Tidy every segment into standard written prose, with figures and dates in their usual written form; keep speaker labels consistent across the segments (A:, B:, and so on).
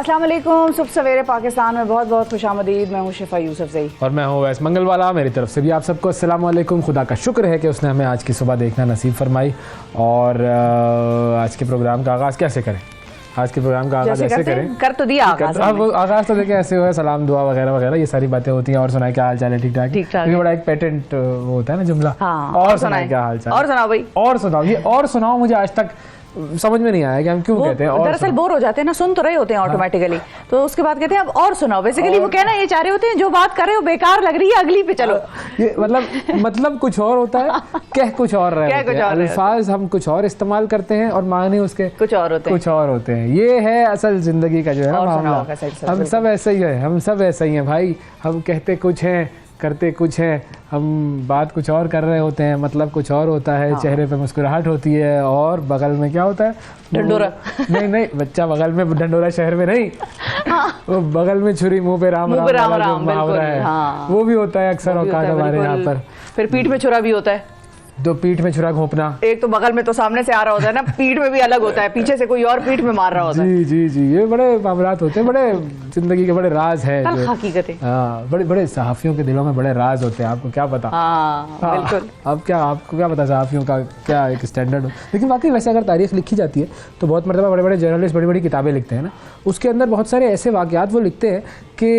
A: अस्सलाम वालेकुम। सुबह सवेरे पाकिस्तान में बहुत बहुत खुशामदीद। मैं हूँ शिफा यूसुफ ज़ई
B: और मैं हूँ वैस मंगलवाला। मेरी तरफ से भी आप सबको अस्सलाम वालेकुम। खुदा का शुक्र है कि उसने हमें आज की सुबह देखना नसीब फरमाई। और आज के प्रोग्राम का आगाज़ कैसे करें? आज के प्रोग्राम का आगाज़ ऐसे करें,
A: कर तो दिया आगाज़।
B: अब आगाज़ तो देखें ऐसे हुआ, सलाम दुआ वगैरह वगैरह ये सारी बातें होती हैं। और सुनाए क्या हाल चाल है? ठीक ठाक। ये बड़ा एक पेटेंट वो होता है ना जुमला।
A: हाँ,
B: और सुनाए क्या हाल चाल?
A: और सुनाओ भाई,
B: और सुनाओ। ये और सुनाओ मुझे आज तक समझ में नहीं आया कि हम क्यों कहते हैं।
A: दरअसल बोर हो जाते हैं ना, सुन तो रहे होते हैं ऑटोमेटिकली, तो उसके बाद कहते हैं अब और सुनाओ। बेसिकली वो कहना ये चाह रहे होते हैं जो बात कर रहे हो बेकार लग रही है, अगली पे चलो।
B: ये मतलब कुछ और होता है, कह कुछ और रहे होते हैं, अल्फाज हम कुछ और इस्तेमाल करते हैं और मायने उसके कुछ और होते हैं। ये है असल जिंदगी का जो है ना मामला। हम सब ऐसे ही है, हम सब ऐसे ही हैं भाई। हम कहते कुछ हैं, करते कुछ है, हम बात कुछ और कर रहे होते हैं, मतलब कुछ और होता है। चेहरे पे मुस्कुराहट होती है और बगल में क्या होता है?
A: ढंडोरा।
B: नहीं बच्चा बगल में ढंडोरा, शहर में नहीं। वो बगल में छुरी मुंह पे राम राम मुहावरा है। वो भी होता है अक्सर औकात हमारे यहाँ पर।
A: फिर पीठ में छुरा भी होता है।
B: तो पीठ में छुरा घोंपना, एक
A: तो बगल में तो सामने से आ रहा होता है ना, पीठ में भी अलग होता है, पीछे से कोई और पीठ में मार रहा होता है।
B: जी ये बड़े मामलात होते हैं, बड़े जिंदगी के बड़े राज है।
A: हकीकतें
B: बड़े सहाफियों के दिलों में बड़े राज होते हैं। आपको क्या पता?
A: बिल्कुल।
B: अब क्या आपको क्या पता सहाफियों का क्या एक स्टैंडर्ड हो। लेकिन वाकई वैसे अगर तारीख लिखी जाती है तो बहुत मरतबा बड़े बड़े जर्नलिस्ट बड़ी बड़ी किताबें लिखते हैं ना, उसके अंदर बहुत सारे ऐसे वाक़यात वो लिखते हैं कि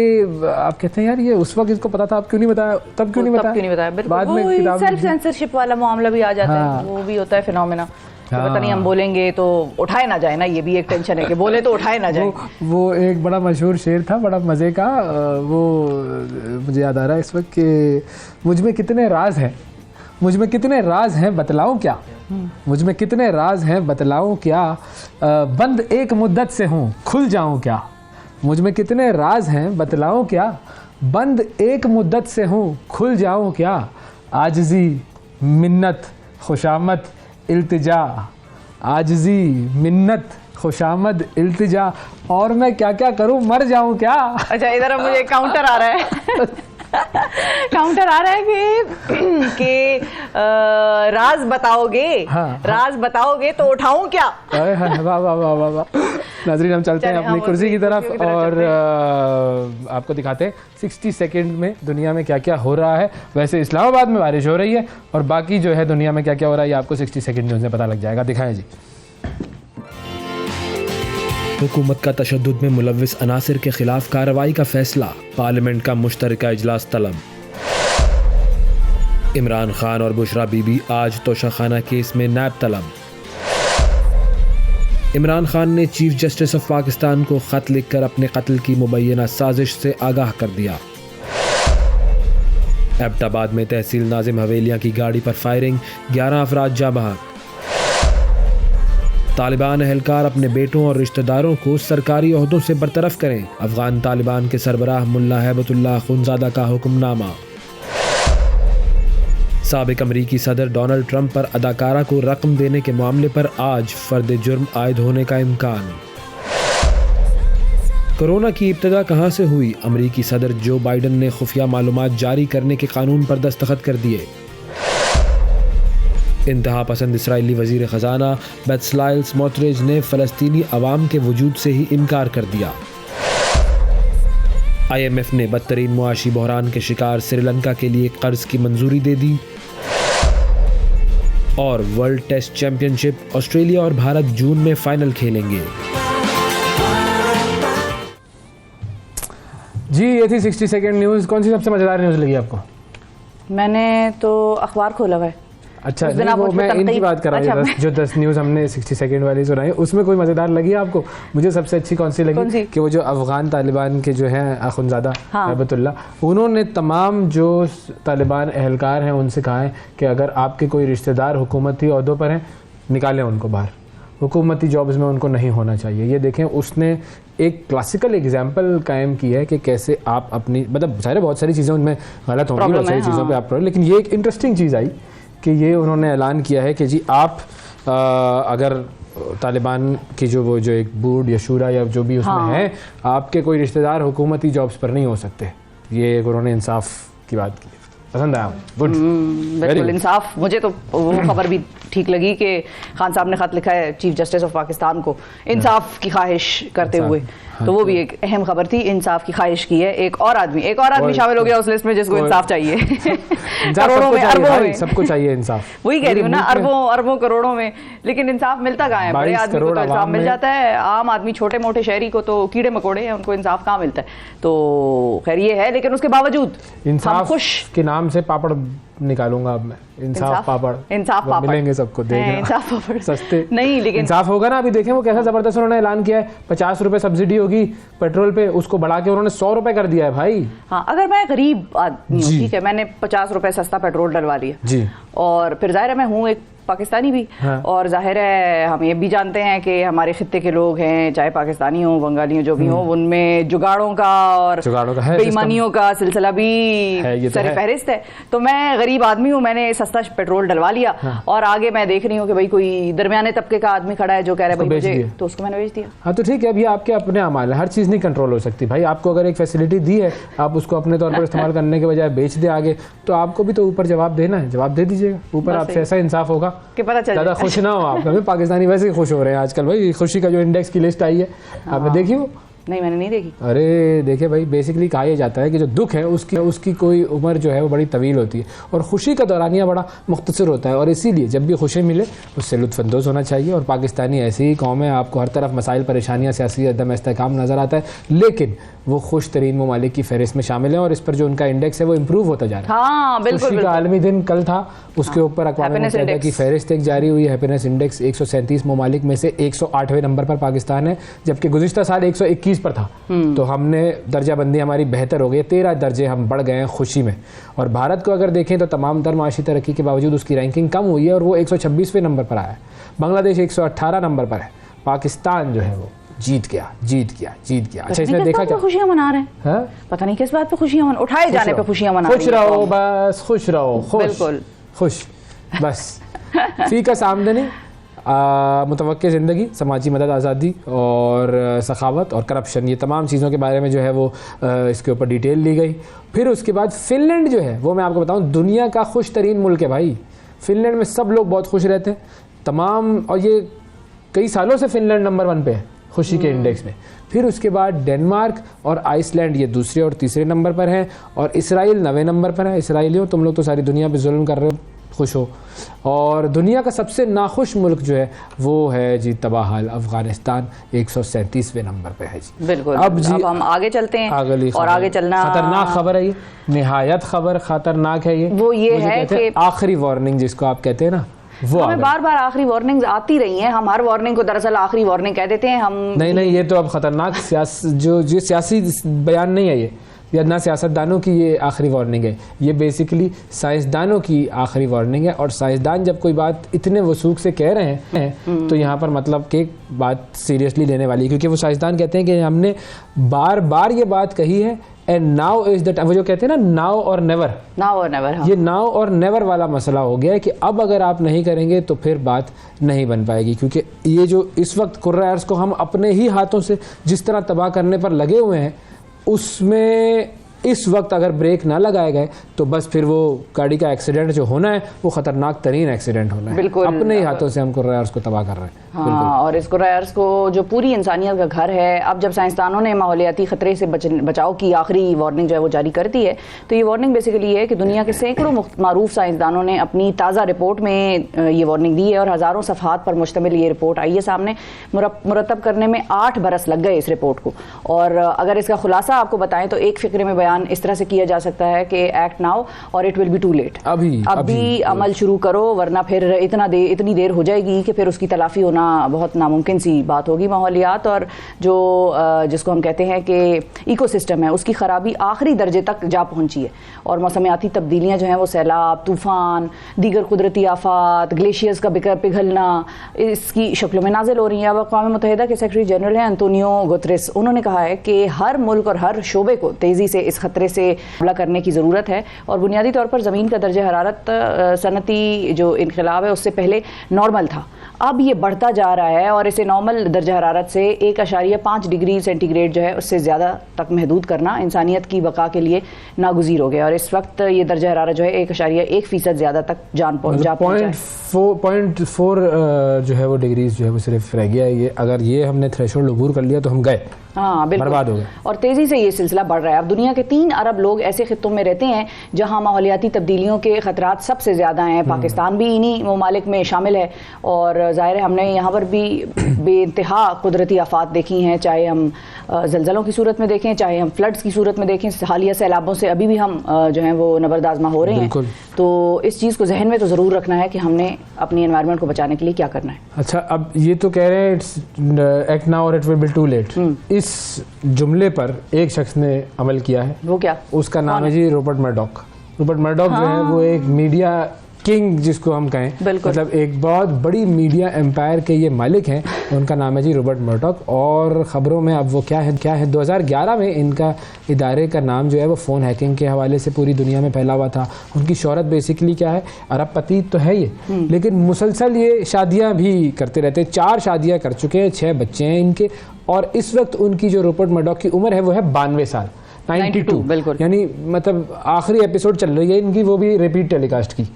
B: आप कहते हैं यार ये उस वक्त इसको पता था, अब क्यों नहीं बताया, तब क्यों नहीं बताया। बाद में किताब सेल्फ
A: सेंसरशिप वाला मामला भी आ जाता है, वो भी होता है फिनोमेना। पता नहीं हम बोलेंगे तो उठाए ना जाए ना, ये भी एक टेंशन है कि बोले तो उठाए ना जाए।
B: वो एक बड़ा मशहूर शेर था, बड़ा मज़े का। वो मुझे याद आ रहा है इस वक्त कि मुझ में कितने राज हैं, मुझ में कितने राज हैं बतलाऊं क्या, मुझ में कितने राज हैं बतलाऊं क्या, बंद एक मुद्दत से हूँ खुल जाऊं क्या, मुझ में कितने राज हैं बतलाऊं क्या, बंद एक मुद्दत से हूँ खुल जाऊं क्या, आजिज़ी मिन्नत खुशामद इल्तिजा, आजिज़ी मिन्नत खुशामद इल्तिजा, और मैं क्या क्या करूं मर जाऊं क्या।
A: अच्छा इधर मुझे काउंटर आ रहा है काउंटर आ रहा है कि राज बताओगे। राज बताओगे तो उठाऊं क्या।
B: वाह वाह वाह वाह वाह। नाज़रीन हम चलते हैं अपनी कुर्सी की तरफ और आपको दिखाते हैं 60 सेकंड में दुनिया में क्या क्या हो रहा है। वैसे इस्लामाबाद में बारिश हो रही है और बाकी जो है दुनिया में क्या क्या हो रहा है ये आपको 60 सेकंड में पता लग जाएगा। दिखाएं जी।
C: हुकूमत का तशद्दुद में मुलव्विस अनासिर के खिलाफ कार्रवाई का फैसला, पार्लियामेंट का मुश्तरका इजलास तलब। इमरान खान और बुशरा बीबी आज तोशाखाना केस में नैब तलब। इमरान खान ने चीफ जस्टिस ऑफ पाकिस्तान को खत लिखकर अपने कत्ल की मुबैना साजिश से आगाह कर दिया। एबटाबाद में तहसील नाजिम हवेलियां की गाड़ी पर फायरिंग, 11 अफराद जाँ बहक। तालिबान एहलकार अपने बेटों और रिश्तेदारों को सरकारी ओहदों से बरतरफ करें, अफगान तालिबान के सरबराह मुल्ला हैबतुल्लाह खुनजादा का हुक्मनामा। साबिक अमरीकी सदर डोनाल्ड ट्रंप पर अदाकारा को रकम देने के मामले पर आज फर्द जुर्म आयद होने का इम्कान। कोरोना की इब्तदा कहां से हुई? अमरीकी सदर जो बाइडन ने खुफिया मालूमात जारी करने के कानून पर दस्तखत कर दिए। इंतहा पसंद इसराइली वजीर ख़जाना बेत्सलाइल स्मोट्रिच ने फ़लस्तीनी अवाम के वजूद से ही इनकार कर दिया। IMF ने बदतरीन मुआशी बहरान के शिकार श्रीलंका के लिए कर्ज की मंजूरी दे दी। और वर्ल्ड टेस्ट चैंपियनशिप ऑस्ट्रेलिया और भारत जून में फाइनल खेलेंगे।
B: जी ये थी 60 सेकंड न्यूज़। कौन सी सबसे मज़ेदार न्यूज़ लगी आपको?
A: मैंने तो अखबार खोला हुआ है।
B: अच्छा नहीं, वो मैं इनकी बात कर रहा हूँ। जो 10 न्यूज़ हमने 60 सेकंड वाली सुनाई उसमें कोई मज़ेदार लगी आपको? मुझे सबसे अच्छी कौन सी लगी कि वो जो अफगान तालिबान के जो हैं खुनजादा हैबतुल्लाह, उन्होंने तमाम जो तालिबान एहलकार हैं उनसे कहा है कि अगर आपके कोई रिश्तेदार हुकूमती ओहदों पर हैं निकालें उनको बाहर, हुकूमती जॉब्स में उनको नहीं होना चाहिए। ये देखें उसने एक क्लासिकल एग्जाम्पल कायम की है कि कैसे आप अपनी मतलब बहुत सारी चीज़ें उनमें गलत होंगी, बहुत सारी चीज़ों पर आप लेकिन ये एक इंटरेस्टिंग चीज़ आई कि ये उन्होंने ऐलान किया है कि जी आप अगर तालिबान की जो एक बोर्ड या शूरा या जो भी उसमें है, आपके कोई रिश्तेदार हुकूमती जॉब्स पर नहीं हो सकते। ये एक उन्होंने इंसाफ की बात की। पसंद आया? गुड,
A: बिल्कुल इंसाफ। मुझे तो वो खबर भी ठीक लगी कि खान साहब ने खत लिखा है चीफ जस्टिस ऑफ पाकिस्तान को इंसाफ की ख्वाहिश करते हुए, तो वो भी एक अहम खबर थी। इंसाफ की ख्वाहिश की है एक और आदमी शामिल हो गया उस लिस्ट में जिसको इंसाफ चाहिए। करोड़ों में, अरबों में,
B: सबको चाहिए इंसाफ।
A: वही कह रही हूँ ना, अरबों करोड़ों में, लेकिन इंसाफ मिलता कहाँ है? बड़े आदमी को तो इंसाफ मिल जाता है, आम आदमी छोटे मोटे शहरी को तो कीड़े मकोड़े हैं, उनको इंसाफ कहाँ मिलता है? तो खैर ये है, लेकिन उसके बावजूद
B: इंसाफ खुश के नाम से पापड़ निकालूंगा अब मैं, इंसाफ पापड़ मिलेंगे सबको, देख
A: इंसाफ पापड़
B: सस्ते
A: नहीं, लेकिन
B: इंसाफ होगा ना। अभी देखें वो कैसा जबरदस्त उन्होंने ऐलान किया है, 50 रुपए सब्सिडी होगी पेट्रोल पे, उसको बढ़ा के उन्होंने 100 रुपए कर दिया है भाई।
A: हाँ, अगर मैं गरीब आदमी हूँ, ठीक है, मैंने 50 रुपए सस्ता पेट्रोल डलवा लिया
B: जी,
A: और फिर जाहिर है मैं हूँ एक पाकिस्तानी भी, हाँ। और जाहिर है हम ये भी जानते हैं कि हमारे खित्ते के लोग हैं, चाहे पाकिस्तानी हो बंगाली हो जो भी हो, उनमें जुगाड़ों का और बेईमानियों का सिलसिला भी सर फहरिस्त है। तो मैं गरीब आदमी हूँ, मैंने सस्ता पेट्रोल डलवा लिया, हाँ। और आगे मैं देख रही हूँ कि भाई कोई दरमियाने तबके का आदमी खड़ा है जो कह रहा है भाई मुझे, तो उसको मैंने बेच दिया।
B: हाँ तो ठीक है, अभी आपके अपने अमाल है, हर चीज़ नहीं कंट्रोल हो सकती भाई। आपको अगर एक फैसिलिटी दी है, आप उसको अपने तौर पर इस्तेमाल करने के बजाय बेच दे आगे, तो आपको भी तो ऊपर जवाब देना है, जवाब दे दीजिएगा ऊपर। आपसे ऐसा इंसाफ होगा
A: कि पता चल
B: ज़्यादा खुश ना हो आप। हमें पाकिस्तानी वैसे ही खुश हो रहे हैं आजकल भाई, खुशी का जो इंडेक्स की लिस्ट आई है, आपने देखी वो?
A: नहीं, मैंने नहीं देखी।
B: अरे देखिए भाई, बेसिकली कहा यह जाता है कि जो दुख है उसकी कोई उम्र जो है वो बड़ी तवील होती है, और खुशी का दौरानिया बड़ा मुख्तसर होता है, और इसीलिए जब भी खुशी मिले उससे लुत्फ़अंदोज़ होना चाहिए। और पाकिस्तानी ऐसी ही कौम है, आपको हर तरफ मसाइल परेशानियाँ सियासी अदम इस्तेहकाम नज़र आता है, लेकिन वो खुश तरीन ममालिक की फहरिस्त में शामिल है, और इस पर जो उनका इंडेक्स है वो इम्प्रूव होता जा रहा है।
A: हाँ, बिल्कुल,
B: खुशी का आलमी दिन कल था, उसके ऊपर अक़वाम मुत्तहिदा की फहरिस्त एक जारी हुई, हैप्पीनेस इंडेक्स 137 ममालिक में से 108वें नंबर पर पाकिस्तान है, जबकि गुज़िश्ता साल 121 पर था। तो हमने दर्जाबंदी हमारी बेहतर हो गई, 13 दर्जे हम बढ़ गए हैं खुशी में। और भारत को अगर देखें तो तमाम तर माशी तरक्की के बावजूद उसकी रैंकिंग कम हुई है, और वो 126वें नंबर पर आया है। बांग्लादेश 118 नंबर पर है, पाकिस्तान जो है वो जीत गया। अच्छा, इसने देखा क्या
A: खुशियां मना रहे हैं? पता नहीं किस बात पे खुशियां उठाए जाने पे खुशियां मना रहे हैं।
B: खुश रहो बस, खुश रहो,
A: बिल्कुल
B: खुश बस। फीकस आमदनी, मुतवक्के ज़िंदगी, समाजी मदद, आज़ादी और सखावत और करप्शन, ये तमाम चीज़ों के बारे में जो है वो इसके ऊपर डिटेल ली गई। फिर उसके बाद फ़िनलैंड जो है वो मैं आपको बताऊं, दुनिया का खुश तरीन मुल्क है भाई। फ़िनलैंड में सब लोग बहुत खुश रहते हैं तमाम, और ये कई सालों से फ़िनलैंड नंबर 1 पे है खुशी के इंडेक्स में। फिर उसके बाद डेनमार्क और आइसलैंड ये दूसरे और तीसरे नंबर पर हैं, और इसराइल 9वें नंबर पर है। इसराइलियों, तुम लोग तो सारी दुनिया पे जुल्म कर रहे हो, खुश हो। और दुनिया का सबसे नाखुश मुल्क जो है वो है जी तबाहाल अफगानिस्तान, 137वें नंबर पे है जी।
A: बिल्कुल। अब हम आगे चलते हैं, और आगे चलना
B: खतरनाक खबर है ये, निहायत खबर खतरनाक है ये।
A: वो ये है कि
B: आखिरी वार्निंग जिसको आप कहते हैं ना, वो
A: हमें बार-बार आखिरी वार्निंग्स आती रही हैं। हम हर वार्निंग को दरअसल आखिरी वार्निंग कह देते हैं। हम
B: नहीं, ये तो अब खतरनाक जो सियासी बयान नहीं है ये, या ना सियासतदानों की ये आखिरी वार्निंग है, ये बेसिकली साइंसदानों की आखिरी वार्निंग है। और साइंसदान जब कोई बात इतने वसूख से कह रहे हैं तो यहाँ पर मतलब कि बात सीरियसली लेने वाली है, क्योंकि वो साइंसदान कहते हैं कि हमने बार बार ये बात कही है, and now is the time. वो जो कहते हैं ना नाउ और नेवर,
A: हाँ।
B: ये नाउ और नेवर वाला मसला हो गया है कि अब अगर आप नहीं करेंगे तो फिर बात नहीं बन पाएगी, क्योंकि ये जो इस वक्त कुर्रा अर्ज़ को हम अपने ही हाथों से जिस तरह तबाह करने पर लगे हुए हैं, उसमें इस वक्त अगर ब्रेक ना लगाए गए तो बस फिर वो गाड़ी का एक्सीडेंट जो होना है वो खतरनाक तरीन एक्सीडेंट होना है।
A: बिल्कुल,
B: अपने ही हाथों से हम कुर्रा अर्ज़ को तबाह कर रहे हैं।
A: हाँ, और इस कुर्रा अर्ज़ को जो पूरी इंसानियत का घर है, अब जब साइंसदानों ने माहौलियाती ख़तरे से बचाव की आखिरी वार्निंग जो है वो जारी कर दी है, तो ये वार्निंग बेसिकली है कि दुनिया के सैकड़ों मारूफ साइंसदानों ने अपनी ताज़ा रिपोर्ट में ये वार्निंग दी है, और हज़ारों सफ़हात पर मुश्तमिल ये रिपोर्ट आई है सामने। मुरतब करने में 8 बरस लग गए इस रिपोर्ट को। और अगर इसका खुलासा आपको बताएं तो एक फ़िक्रे में बयान इस तरह से किया जा सकता है कि एक्ट नाउ और it will be too late. अभी अमल शुरू करो, वरना फिर इतनी देर हो जाएगी कि फिर उसकी तलाफी होना बहुत नामुमकिन सी बात होगी। माहौलियात और जो जिसको हम कहते हैं कि इकोसिस्टम है, उसकी ख़राबी आखिरी दर्जे तक जा पहुंची है, और मौसमियाती तब्दीलियाँ जो हैं वो सैलाब, तूफ़ान, दीगर कुदरती आफात, ग्लेशियर्स का पिघलना, इसकी शक्लों में नाजिल हो रही हैं। अब अक़वाम मुत्तहिदा के सेक्रेटरी जनरल हैं अंतोनियो गुतरेस, उन्होंने कहा है कि हर मुल्क और हर शोबे को तेज़ी से इस खतरे से हमला करने की ज़रूरत है, और बुनियादी तौर पर ज़मीन का दर्जा हरारत सनती जो इनकलाब है उससे पहले नॉर्मल था, अब ये बढ़ता जा रहा है और इसे नॉर्मल दर्जा हरारत से 1.5 डिग्री सेंटीग्रेड जो है उससे ज़्यादा तक महदूद करना इंसानियत की बका के लिए नागुज़ीर हो गया। और इस वक्त ये दर्जा हरारत जो है 1.1% ज़्यादा तक जा पहुँचा
B: 0.4 जो है वो डिग्रीज जो है वो सिर्फ रह गया है। ये अगर ये हमने थ्रेशोल्ड अबूर कर लिया तो हम गए,
A: हाँ बिल्कुल
B: बर्बाद हो गए।
A: और तेज़ी से ये सिलसिला बढ़ रहा है। अब दुनिया के 3 अरब लोग ऐसे खित्तों में रहते हैं जहां माहौलियाती तब्दीलियों के खतरात सबसे ज़्यादा हैं। पाकिस्तान भी इन्हीं ममालिक में शामिल है और ज़ाहिर है हमने यहाँ पर भी बेइंतहा कुदरती आफात देखी हैं, चाहे हम ज़लज़लों की सूरत में देखें, चाहे हम फ्लड्स की सूरत में देखें। हालिया सैलाबों से अभी भी हम जो हैं वो नबरदाज़मा हो रहे हैं। तो इस चीज़ को जहन में तो ज़रूर रखना है कि हमने अपनी एनवायरनमेंट को बचाने के लिए क्या करना है।
B: अच्छा, अब ये तो कह रहे हैं एक्ट नाउ और it will be too late. इस जुमले पर एक शख्स ने अमल किया है।
A: वो क्या?
B: उसका नाम है जी रूपर्ट मर्डॉक। रूपर्ट मर्डॉक जो है वो एक मीडिया किंग जिसको हम कहें, मतलब एक बहुत बड़ी मीडिया एम्पायर के ये मालिक हैं। उनका नाम है जी रॉबर्ट मर्डॉक। और ख़बरों में अब वो क्या है 2011 में इनका इदारे का नाम जो है वो फ़ोन हैकिंग के हवाले से पूरी दुनिया में फैला हुआ था। उनकी शोहरत बेसिकली क्या है, अरबपति तो है ये, लेकिन मुसलसल ये शादियाँ भी करते रहते हैं। 4 शादियाँ कर चुके हैं, 6 बच्चे हैं इनके। और इस वक्त उनकी जो रॉबर्ट मर्डॉक की उम्र है वो है 92 साल, 92
A: बिल्कुल।
B: यानी मतलब आखिरी एपिसोड चल रही है इनकी, वो भी रिपीट टेलीकास्ट की।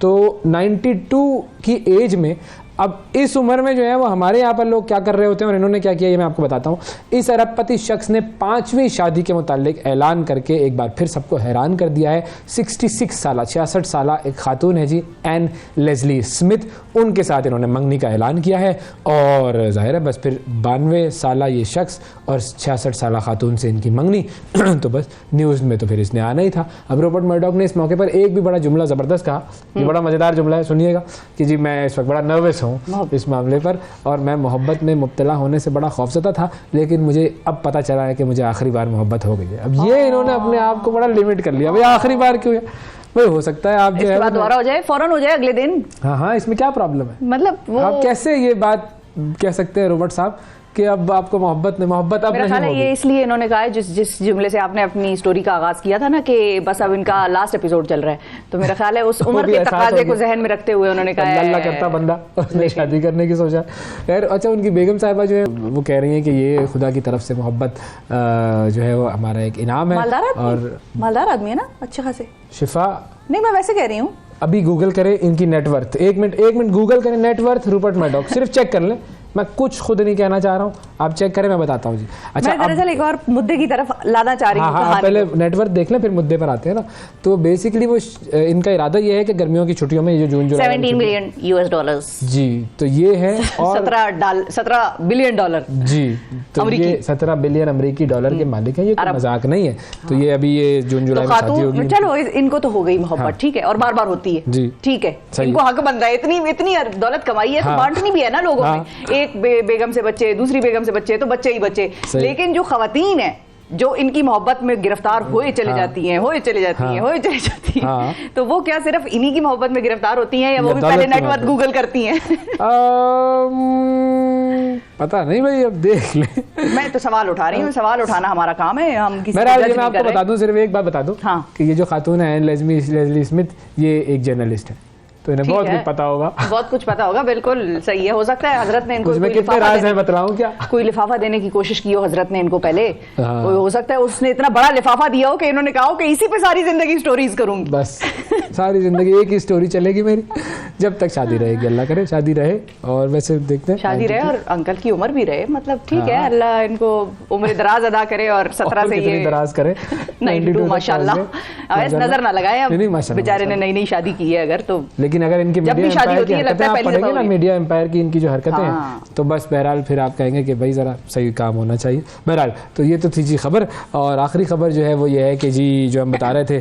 B: तो 92 की एज में अब इस उम्र में जो है वो हमारे यहाँ पर लोग क्या कर रहे होते हैं और इन्होंने क्या किया ये मैं आपको बताता हूँ। इस अरबपति शख्स ने 5वीं शादी के मुतालिक ऐलान करके एक बार फिर सबको हैरान कर दिया है। 66 साल एक खातून है जी, एन लेस्ली स्मिथ, उनके साथ इन्होंने मंगनी का ऐलान किया है। और जाहिर है बस फिर 92 साल ये शख्स और 66 साल खातून से इनकी मंगनी तो बस न्यूज़ में तो फिर इसने आना ही था। अब रॉबर्ट मर्डॉक ने इस मौके पर एक भी बड़ा जुमला ज़बरदस्त कहा, ये बड़ा मज़ेदार जुमला है, सुनिएगा कि जी मैं इस वक्त बड़ा नर्वस हूँ इस मामले पर और मैं मोहब्बत में मुब्तला होने से बड़ा खौफज़दा था, लेकिन मुझे अब पता चला है कि मुझे आखिरी बार मोहब्बत हो गई है। अब ये इन्होंने अपने आप को बड़ा लिमिट कर लिया, भाई आखिरी बार क्यों है भाई, हो सकता है आप जो है
A: दोबारा हो जाए, फौरन हो जाए अगले दिन।
B: हाँ, इसमें क्या प्रॉब्लम है?
A: मतलब
B: आप कैसे ये बात कह सकते हैं रॉबर्ट साहब कि अब आपको मोहब्बत अब नहीं होगी?
A: ये इसलिए इन्होंने कहा है जिस जुमले से आपने अपनी स्टोरी का आगाज किया था ना कि बस अब इनका लास्ट एपिसोड चल रहा है, तो मेरा ख्याल है उस उम्र के तकाजे को जहन में रखते हुए उन्होंने कहा
B: अल्लाह करता बंदा उसने शादी करने की सोचा। खैर अच्छा, उनकी बेगम साहिबा जो है वो कह रही हैं कि ये खुदा की तरफ से मोहब्बत जो है वो हमारा एक इनाम है। और
A: मालदार आदमी है ना, अच्छे खासे।
B: शिफा
A: नहीं, मैं वैसे कह रही हूँ,
B: अभी गूगल करें इनकी नेटवर्थ, एक मिनट गूगल करें नेटवर्थ रूपर्ट मर्डॉक, सिर्फ चेक कर लें। मैं कुछ खुद नहीं कहना चाह रहा हूँ, आप चेक करें, मैं बताता हूँ जी। अच्छा,
A: मैं दरअसल एक और मुद्दे की तरफ लाना चाह रही हूँ।
B: हाँ, पहले नेटवर्क देख लें फिर मुद्दे पर आते हैं ना। तो बेसिकली वो इनका इरादा ये है कि गर्मियों की छुट्टियों में ये जून जुलाई
A: 17 मिलियन US
B: जी, तो ये है और
A: 17 बिलियन डॉलर
B: जी, तो ये 17 बिलियन अमेरिकी डॉलर के मालिक हैं। ये कोई मजाक नहीं है। तो ये अभी ये जून जुलाई में शादी होगी।
A: चलो इनको तो हो गई मोहब्बत, ठीक है, और बार बार होती है जी, ठीक है, इनको हक बन रहा है, इतनी दौलत कमाई है तो बांटनी भी है ना लोगों में। एक बेगम से बच्चे, दूसरी बेगम से बच्चे, तो बच्चे ही बच्चे। लेकिन जो खवातीन है जो इनकी मोहब्बत में गिरफ्तार होए चले जाती हैं, तो वो क्या सिर्फ इन्हीं की मोहब्बत में गिरफ्तार होती हैं या वो भी पहले नेटवर्क गूगल करती हैं?
B: पता नहीं भाई, अब देख ले।
A: मैं तो सवाल उठा रही हूँ, सवाल उठाना हमारा काम है, हम किसी
B: मैं आपको बता दूं, सिर्फ एक बात बता दूं कि ये जो खातून है लेस्ली स्मिथ, ये एक जर्नलिस्ट है, तो इन्हें बहुत कुछ पता होगा।
A: बहुत कुछ पता होगा, बिल्कुल सही है। हो सकता है हजरत ने इनको
B: कितने राज है बतलाऊं क्या?
A: कोई लिफाफा देने की कोशिश की हो हजरत ने इनको पहले। हो सकता है उसने इतना बड़ा लिफाफा दिया हो कि इन्होंने कहा हो कि इसी पे सारी जिंदगी स्टोरीज करूंगी, बस
B: सारी जिंदगी एक ही स्टोरी चलेगी मेरी, जब तक शादी रहेगी। अल्लाह करे शादी रहे, और वैसे देखते हैं
A: शादी रहे और अंकल की उम्र भी रहे, मतलब ठीक है, अल्लाह इनको उम्र दराज अदा करे और 17 से ये
B: दराज करे,
A: 92 माशाल्लाह। नजर ना लगाए, बेचारे ने नई शादी की है अगर, तो
B: लेकिन अगर इनकी
A: शादी होती है लगता है पहले
B: ना मीडिया एम्पायर की इनकी जो हरकतें तो बस बहरहाल फिर आप कहेंगे कि भाई जरा सही काम होना चाहिए। बहरहाल तो ये तो थी जी खबर, और आखिरी खबर जो है वो ये है कि जी जो हम बता रहे थे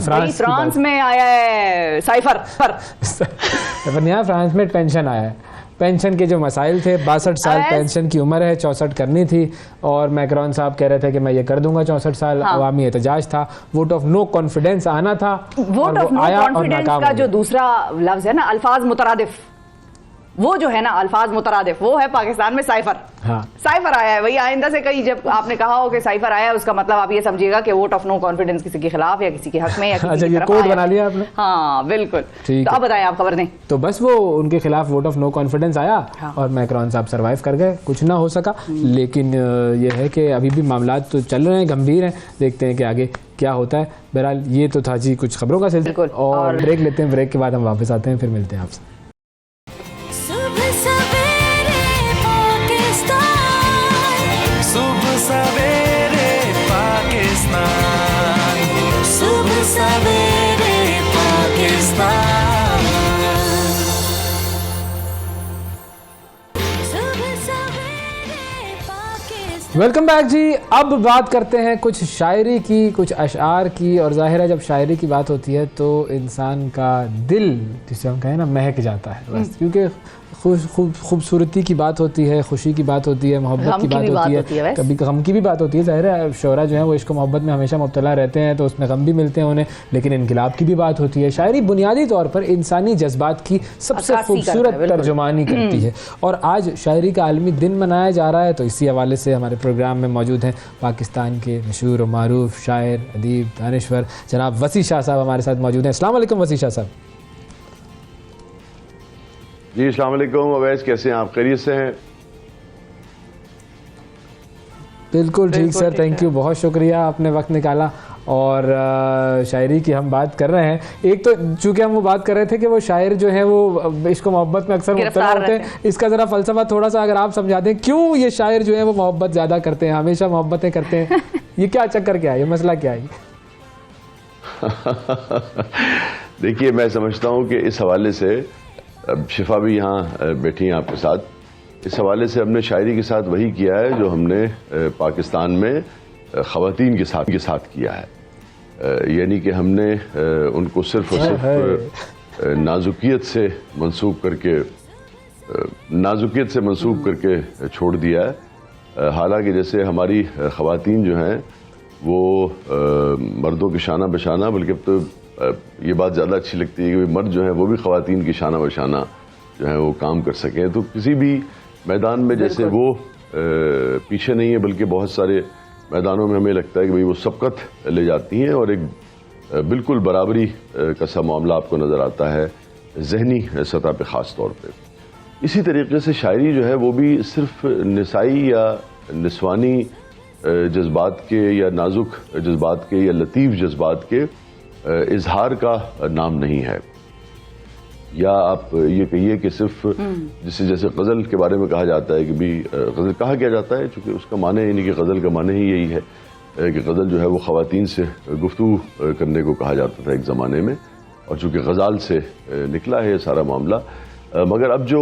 A: फ्रांस में आया है साइफर
B: फ्रांस में पेंशन आया है। पेंशन के जो मसाइल थे, 62 साल पेंशन की उम्र है, 64 करनी थी, और मैक्रोन साहब कह रहे थे कि मैं ये कर दूंगा 64 साल। अवामी एहतजाज था, वोट ऑफ नो कॉन्फिडेंस आना था,
A: वोट ऑफ नो कॉन्फिडेंस का जो दूसरा लफ्ज है ना, अल्फाज मुतरादिफ, वो जो है ना अल्फाज मुतरादिफ, वो है पाकिस्तान में साइफर।
B: हाँ।
A: साइफर आया है वही, आइंदा से कहीं जब आपने कहा हो कि साइफर आया है, उसका मतलब आप ये समझिएगा कि वोट ऑफ नो कॉन्फिडेंस किसी के खिलाफ या किसी के हक में या किसी
B: अच्छा,
A: की
B: ये
A: तरफ
B: कोड
A: आया।
B: बना लिया आपने?
A: हाँ बिल्कुल।
B: ठीक
A: तो
B: है।
A: अब बताएं, आप खबर दें।
B: तो बस वो उनके खिलाफ वोट ऑफ नो कॉन्फिडेंस आया।
A: हाँ।
B: और मैक्रोन साहब सरवाइव कर गए, कुछ ना हो सका। लेकिन ये है कि अभी भी मामलात तो चल रहे हैं, गंभीर हैं, देखते हैं कि आगे क्या होता है। बहरहाल ये तो था जी कुछ खबरों का सिलसिला, और ब्रेक लेते हैं, ब्रेक के बाद हम वापस आते हैं, फिर मिलते हैं आपसे।
D: सुबह सवेरे पाकिस्तान,
E: सुबह सवेरे पाकिस्तान,
D: सुबह सवेरे पाकिस्तान, सुबह सवेरे पाकिस्तान।
B: वेलकम बैक जी। अब बात करते हैं कुछ शायरी की, कुछ अशआर की। और जाहिर है जब शायरी की बात होती है तो इंसान का दिल, जिसे हम कहें ना, महक जाता है बस, क्योंकि खूबसूरती की बात होती है, खुशी की बात होती है, मोहब्बत की बात होती है, कभी गम की भी बात होती है। जाहिर है शोरा जो है वो इश्क मोहब्बत में हमेशा मुब्तला रहते हैं, तो उसमें गम भी मिलते हैं उन्हें, लेकिन इनकलाब की भी बात होती है। शायरी बुनियादी तौर पर इंसानी जज्बात की सबसे खूबसूरत तर्जुमानी करती है। और आज शायरी का आलमी दिन मनाया जा रहा है, तो इसी हवाले से हमारे प्रोग्राम में मौजूद हैं पाकिस्तान के मशहूर और मारूफ शायर, अदीब, दानिश्वर जनाब वसी शाह साहब हमारे साथ मौजूद हैं। अस्सलाम वालेकुम वसी शाह साहब।
F: जी अस्सलाम वालेकुम अवैस, कैसे हैं आप? खैरियत से हैं?
B: बिल्कुल ठीक सर, थैंक यू, बहुत शुक्रिया, आपने वक्त निकाला। और शायरी की हम बात कर रहे हैं। एक तो चूंकि हम वो बात कर रहे थे कि वो शायर जो है वो इश्क मोहब्बत में अक्सर मुब्तला होते हैं, इसका ज़रा फ़लसफ़ा थोड़ा सा अगर आप समझा दें, क्यों ये शायर जो है वो मोहब्बत ज़्यादा करते हैं, हमेशा मोहब्बतें करते हैं, ये क्या चक्कर क्या है, ये मसला क्या है?
F: देखिए, मैं समझता हूँ कि इस हवाले से, अब शिफा भी यहाँ बैठी हैं आपके साथ, इस हवाले से हमने शायरी के साथ वही किया है जो हमने पाकिस्तान में ख़वातीन के साथ किया है। यानी कि हमने उनको सिर्फ और सिर्फ नाजुकियत से मंसूब करके छोड़ दिया है। हालांकि जैसे हमारी ख़वातीन जो हैं वो मर्दों की शाना बशाना, बल्कि अब तो ये बात ज़्यादा अच्छी लगती है कि मर्द जो है वो भी ख़वातीन की शाना बशाना जो है वो काम कर सकें। तो किसी भी मैदान में जैसे वो पीछे नहीं है, बल्कि बहुत सारे मैदानों में हमें लगता है कि भाई वो सबकत ले जाती हैं, और एक बिल्कुल बराबरी का सा मामला आपको नज़र आता है जहनी सतह पे ख़ास तौर पे। इसी तरीके से शायरी जो है वो भी सिर्फ निसाई या निस्वानी जज्बात के या नाजुक जज्बात के या लतीफ़ जज्बात के इजहार का नाम नहीं है। या आप ये कहिए कि सिर्फ जैसे गज़ल के बारे में कहा जाता है कि भी गज़ल कहा क्या जाता है, चूँकि उसका माने यानी कि गज़ल का माने ही यही है कि गज़ल जो है वो ख़वातीन से गुफ्तगू करने को कहा जाता था एक ज़माने में, और चूँकि गज़ाल से निकला है ये सारा मामला। मगर अब जो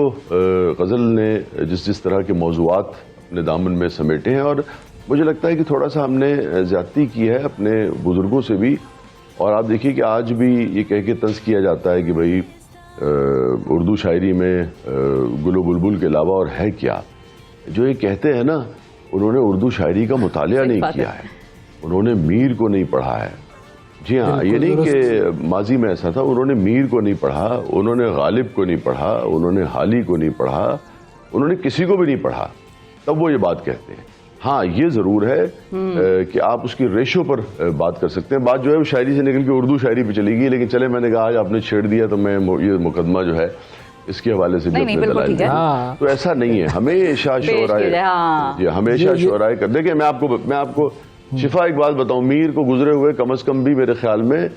F: गज़ल ने जिस तरह के मौज़ूआत अपने दामन में समेटे हैं, और मुझे लगता है कि थोड़ा सा हमने ज़्यादती की है अपने बुज़ुर्गों से भी। और आप देखिए कि आज भी ये कह के तंज़ किया जाता है कि भाई उर्दू शायरी में गुलो बुलबुल के अलावा और है क्या। जो ये कहते हैं ना, उन्होंने उर्दू शायरी का मुतालिया नहीं किया है, उन्होंने मीर को नहीं पढ़ा है। जी हाँ, ये नहीं कि माजी में ऐसा था, उन्होंने मीर को नहीं पढ़ा, उन्होंने गालिब को नहीं पढ़ा, उन्होंने हाली को नहीं पढ़ा, उन्होंने किसी को भी नहीं पढ़ा, तब वो ये बात कहते हैं। हाँ, ये ज़रूर है कि आप उसकी रेशो पर बात कर सकते हैं। बात जो है वो शायरी से निकल के उर्दू शायरी पे चली गई, लेकिन चले, मैंने कहा आज आपने छेड़ दिया तो मैं ये मुकदमा जो है इसके हवाले से भी तो ऐसा नहीं है। हमेशा शोराए, हमेशा शोराए कर। देखिए, मैं आपको शिफा एक बात बताऊं, मीर को गुजरे हुए कम से कम भी मेरे ख्याल में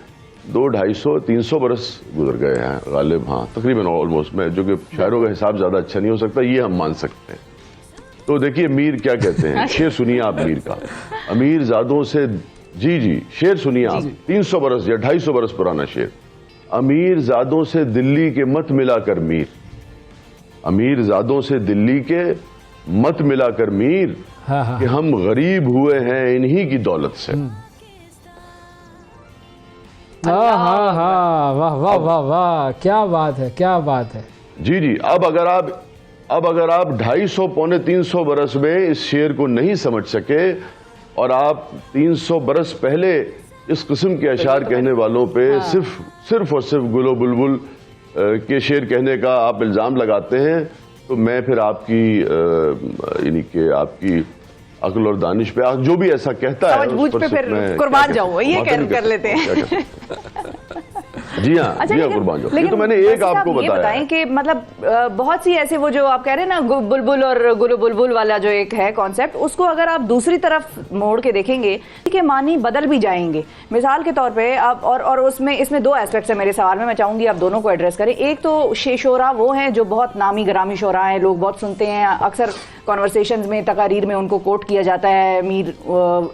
F: 200-250-300 बरस गुजर गए हैं गालिब। हाँ, तकरीबन ऑलमोस्ट, में जो कि शायरों का हिसाब ज़्यादा अच्छा नहीं हो सकता, ये हम मान सकते हैं। तो देखिए मीर क्या कहते हैं, शेर सुनिए आप मीर का। अमीर ज़ादों से, जी शेर सुनिए आप, 300 बरस या 250 बरस पुराना शेर। अमीर ज़ादों से दिल्ली के मत मिलाकर मीर, अमीर ज़ादों से दिल्ली के मत मिलाकर मीर, कि हम गरीब हुए हैं इन्हीं की दौलत से।
B: वाह वाह वाह वाह वाह, क्या बात है, क्या बात है।
F: जी, अब अगर आप 250-300 बरस में इस शेर को नहीं समझ सके, और आप 300 बरस पहले इस किस्म के अशार कहने वालों पे सिर्फ और सिर्फ गुलो बुलबुल के शेर कहने का आप इल्ज़ाम लगाते हैं तो मैं फिर आपकी यानी कि आपकी अक्ल और दानिश पे जो भी ऐसा कहता है
A: समझबूझ पे फिर कुर्बान जाऊं, ये कर लेते हैं।
F: जी हाँ,
A: अच्छा,
F: जी हाँ, कुर्बान जाओ। ये
A: लेकिन
F: तो मैंने एक आपको
A: ये
F: बताया
A: बताएं कि मतलब बहुत सी ऐसे वो जो आप कह रहे हैं ना बुलबुल और गुलु बुलबुल वाला जो एक है कॉन्सेप्ट, उसको अगर आप दूसरी तरफ मोड़ के देखेंगे कि मानी बदल भी जाएंगे। मिसाल के तौर पे आप और उसमें इसमें दो एस्पेक्ट्स है मेरे सवाल में, मैं चाहूंगी आप दोनों को एड्रेस करें। एक तो शोरा वो हैं जो बहुत नामी ग्रामी शोरा हैं, लोग बहुत सुनते हैं, अक्सर कॉन्वर्सेशंस में तकारीर में उनको कोट किया जाता है, Mir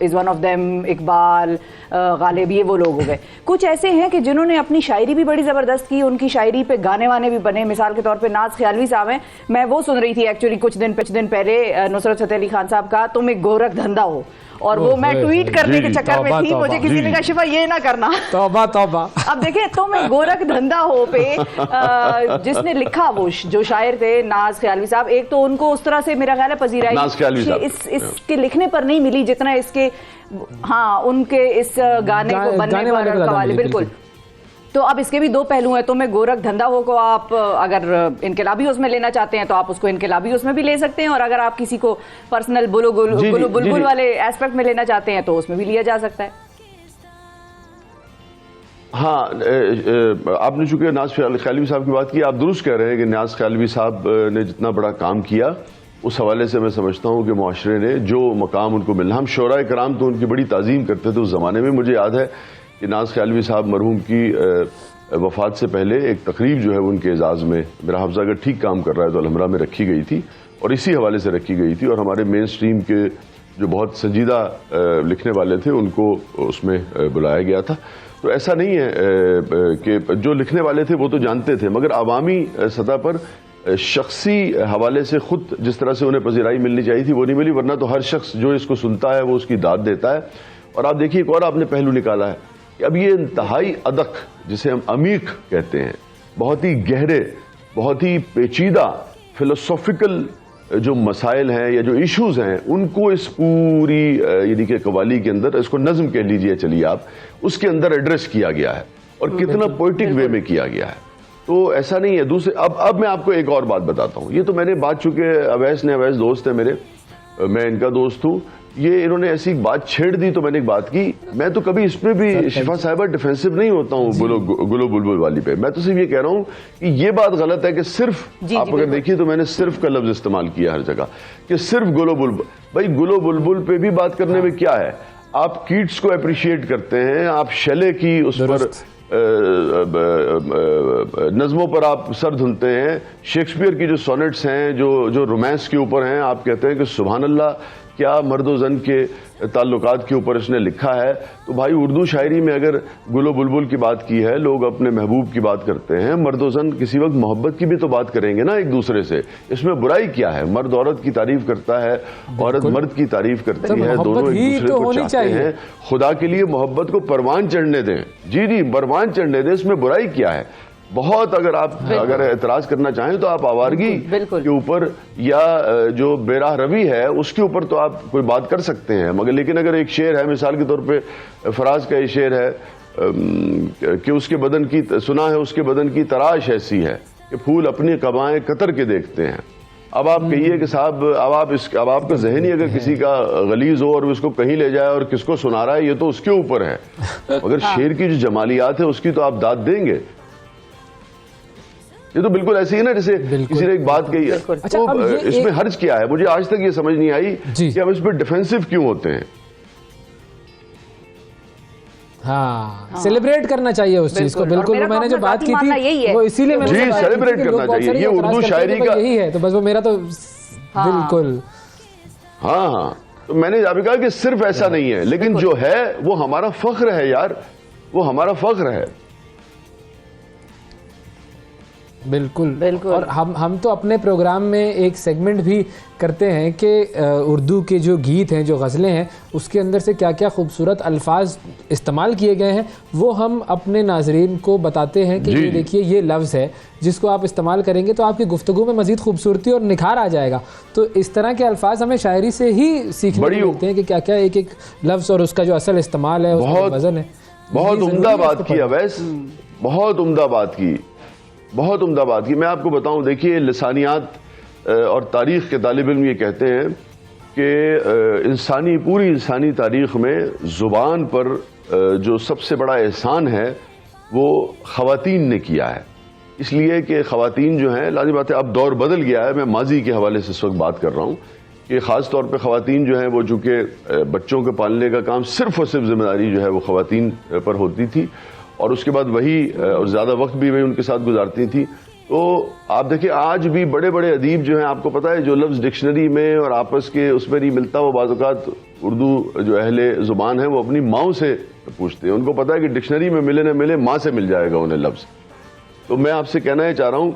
A: is one of them, Iqbal, Ghalib, ये वो लोग हो गए। कुछ ऐसे हैं कि जिन्होंने अपनी शायरी भी बड़ी जबरदस्त की, उनकी शायरी पे गाने वाने भी बने। मिसाल के तौर पे नाज ख्यालवी साहब हैं, मैं वो सुन रही थी एक्चुअली कुछ दिन पहले नुसरत फतेह अली खान साहब का तुम एक गोरख धंधा हो, और वो मैं ट्वीट करने के चक्कर में थी, मुझे किसी ने कहा शिफा ये ना करना।
B: तौबा तौबा।
A: अब देखें तुम एक गोरख धंधा हो पे जिसने लिखा वो जो शायर थे नाज ख्यालवी साहब, एक तो उनको उस तरह से मेरा ख्याल है पजीराई इसके लिखने पर नहीं मिली जितना इसके उनके इस गाने को बनने पर हवाले। बिल्कुल। तो अब इसके भी दो पहलू हैं। तो मैं गोरख धंधा हो को आप अगर इनकलाबी उसमें लेना चाहते हैं तो आप उसको इनकलाबी उसमें भी ले सकते हैं, और अगर आप किसी को पर्सनल बुलबुल वाले एस्पेक्ट में लेना चाहते हैं तो उसमें भी लिया जा सकता है।
F: हाँ, आपने चूंकि नाज ख्यालवी साहब की बात की, आप दुरुस्त कह रहे हैं कि नाज ख्यालवी साहब ने जितना बड़ा काम किया उस हवाले से मैं समझता हूँ कि मुआशरे ने जो मकाम उनको मिलना, हम शोरा कराम तो उनकी बड़ी ताज़ीम करते थे उस ज़माने में। मुझे याद है कि नाज ख्यालवी साहब मरहूम की वफ़ात से पहले एक तकरीब जो है उनके एजाज़ में, मेरा हाफ़ज़ा अगर ठीक काम कर रहा है तो अलहमरा में रखी गई थी, और इसी हवाले से रखी गई थी, और हमारे मेन स्ट्रीम के जो बहुत संजीदा लिखने वाले थे उनको उसमें बुलाया गया था। तो ऐसा नहीं है कि जो लिखने वाले थे वो तो जानते थे, मगर अवामी सतह पर शख्सी हवाले से खुद जिस तरह से उन्हें पजीराई मिलनी चाहिए थी वो नहीं मिली, वरना तो हर शख्स जो इसको सुनता है वो उसकी दाद देता है। और आप देखिए एक और आपने पहलू निकाला है कि अब ये इंतहाई अदक जिसे हम अमीक कहते हैं, बहुत ही गहरे, बहुत ही पेचीदा फिलोसॉफिकल जो मसाइल हैं या जो इश्यूज हैं उनको इस पूरी यानी कि कवाली के अंदर, इसको नज्म कह लीजिए चलिए आप, उसके अंदर एड्रेस किया गया है, और कितना पोइटिक वे में किया गया है। तो ऐसा नहीं है। दूसरे अब मैं आपको एक और बात बताता हूँ। ये तो मैंने बात, चूंकि अवैस दोस्त है मेरे, मैं इनका दोस्त हूँ, ये इन्होंने ऐसी एक बात छेड़ दी तो मैंने एक बात की। मैं तो कभी इस पे भी शिफा साहिबा डिफेंसिव नहीं होता हूँ गुलो बुलबुल वाली पे। मैं तो सिर्फ ये कह रहा हूँ कि ये बात गलत है कि सिर्फ आप अगर देखिए तो मैंने सिर्फ का लफ्ज इस्तेमाल किया हर जगह कि सिर्फ गुलो बुलबुल। भाई गुलो बुलबुल पे भी बात करने में क्या है? आप कीट्स को अप्रिशिएट करते हैं, आप शैले की उस पर नज़मों पर आप सर धुनते हैं, शेक्सपियर की जो सोनेट्स हैं जो रोमांस के ऊपर हैं, आप कहते हैं कि सुभान अल्लाह क्या मर्दो जन के ताल्लुकात के ऊपर इसने लिखा है। तो भाई उर्दू शायरी में अगर गुलो बुलबुल की बात की है, लोग अपने महबूब की बात करते हैं, मर्दो जन किसी वक्त मोहब्बत की भी तो बात करेंगे ना एक दूसरे से। इसमें बुराई क्या है? मर्द औरत की तारीफ करता है, औरत मर्द की तारीफ करती है, दोनों एक दूसरे को चाहते हैं। खुदा के लिए मोहब्बत को परवान चढ़ने दें, जी परवान चढ़ने दें, इसमें बुराई क्या है? बहुत अगर एतराज करना चाहें तो आप आवारगी के ऊपर या जो बेराह रवी है उसके ऊपर तो आप कोई बात कर सकते हैं, मगर लेकिन अगर एक शेर है, मिसाल के तौर पे फराज का ये शेर है कि उसके बदन की, सुना है उसके बदन की तराश ऐसी है कि फूल अपनी कबाएं कतर के देखते हैं। अब आप कहिए कि साहब अब आपका जहनी अगर किसी का गलीज हो और उसको कहीं ले जाए और किसको सुना रहा है, ये तो उसके ऊपर है, मगर शेर की जो जमालियात है उसकी तो आप दाद देंगे। ये तो बिल्कुल ऐसे ही ना जैसे किसी ने एक बात कही है।
B: अच्छा,
F: तो इसमें हर्ज क्या है? मुझे आज तक ये समझ नहीं आई कि हम इस पर डिफेंसिव क्यों होते हैं।
B: हाँ, सेलिब्रेट करना चाहिए उस चीज को। बिल्कुल, मैंने जो बात की थी वो इसीलिए मैंने
F: सेलिब्रेट करना चाहिए, ये उर्दू शायरी का
B: यही है। तो बस वो मेरा तो बिल्कुल
F: हाँ, तो मैंने अभी कहा कि सिर्फ ऐसा नहीं है, लेकिन जो है वो हमारा फख्र है यार, वो हमारा फख्र है।
B: बिल्कुल। और हम तो अपने प्रोग्राम में एक सेगमेंट भी करते हैं कि उर्दू के जो गीत हैं, जो गज़लें हैं, उसके अंदर से क्या क्या खूबसूरत अल्फाज इस्तेमाल किए गए हैं वो हम अपने नाजरीन को बताते हैं कि ये देखिए ये लफ्ज़ है जिसको आप इस्तेमाल करेंगे तो आपकी गुफ्तगू में मज़ीद खूबसूरती और निखार आ जाएगा। तो इस तरह के अल्फाज हमें शायरी से ही सीखने को मिलते हैं कि क्या क्या एक एक लफ्ज़ और उसका जो असल इस्तेमाल है, उसका वज़न है।
F: बहुत उम्दा बात की अवैस, बहुत उम्दा बात की। बहुत उम्दा बात की। मैं आपको बताऊं, देखिए लिसानियात और तारीख़ के तालिब इल्म ये कहते हैं कि पूरी इंसानी तारीख़ में ज़ुबान पर जो सबसे बड़ा एहसान है वो ख़वातीन ने किया है। इसलिए कि ख़वातीन जो हैं, लाज़िम बात है अब दौर बदल गया है, मैं माजी के हवाले से इस वक्त बात कर रहा हूँ कि ख़ास तौर पे ख़वातीन जो हैं वो चूँकि बच्चों के पालने का काम सिर्फ़ और सिर्फ ज़िम्मेदारी जो है वो ख़वातीन पर होती थी और उसके बाद वही और ज़्यादा वक्त भी वही उनके साथ गुजारती थी। तो आप देखिए आज भी बड़े बड़े अदीब जो हैं, आपको पता है, जो लफ्ज़ डिक्शनरी में और आपस के उसमें नहीं मिलता, वो बाज़ औक़ात उर्दू जो अहले ज़ुबान है वो अपनी माँओं से पूछते हैं। उनको पता है कि डिक्शनरी में मिले न मिले, माँ से मिल जाएगा उन्हें लफ्ज़। तो मैं आपसे कहना ही चाह रहा हूँ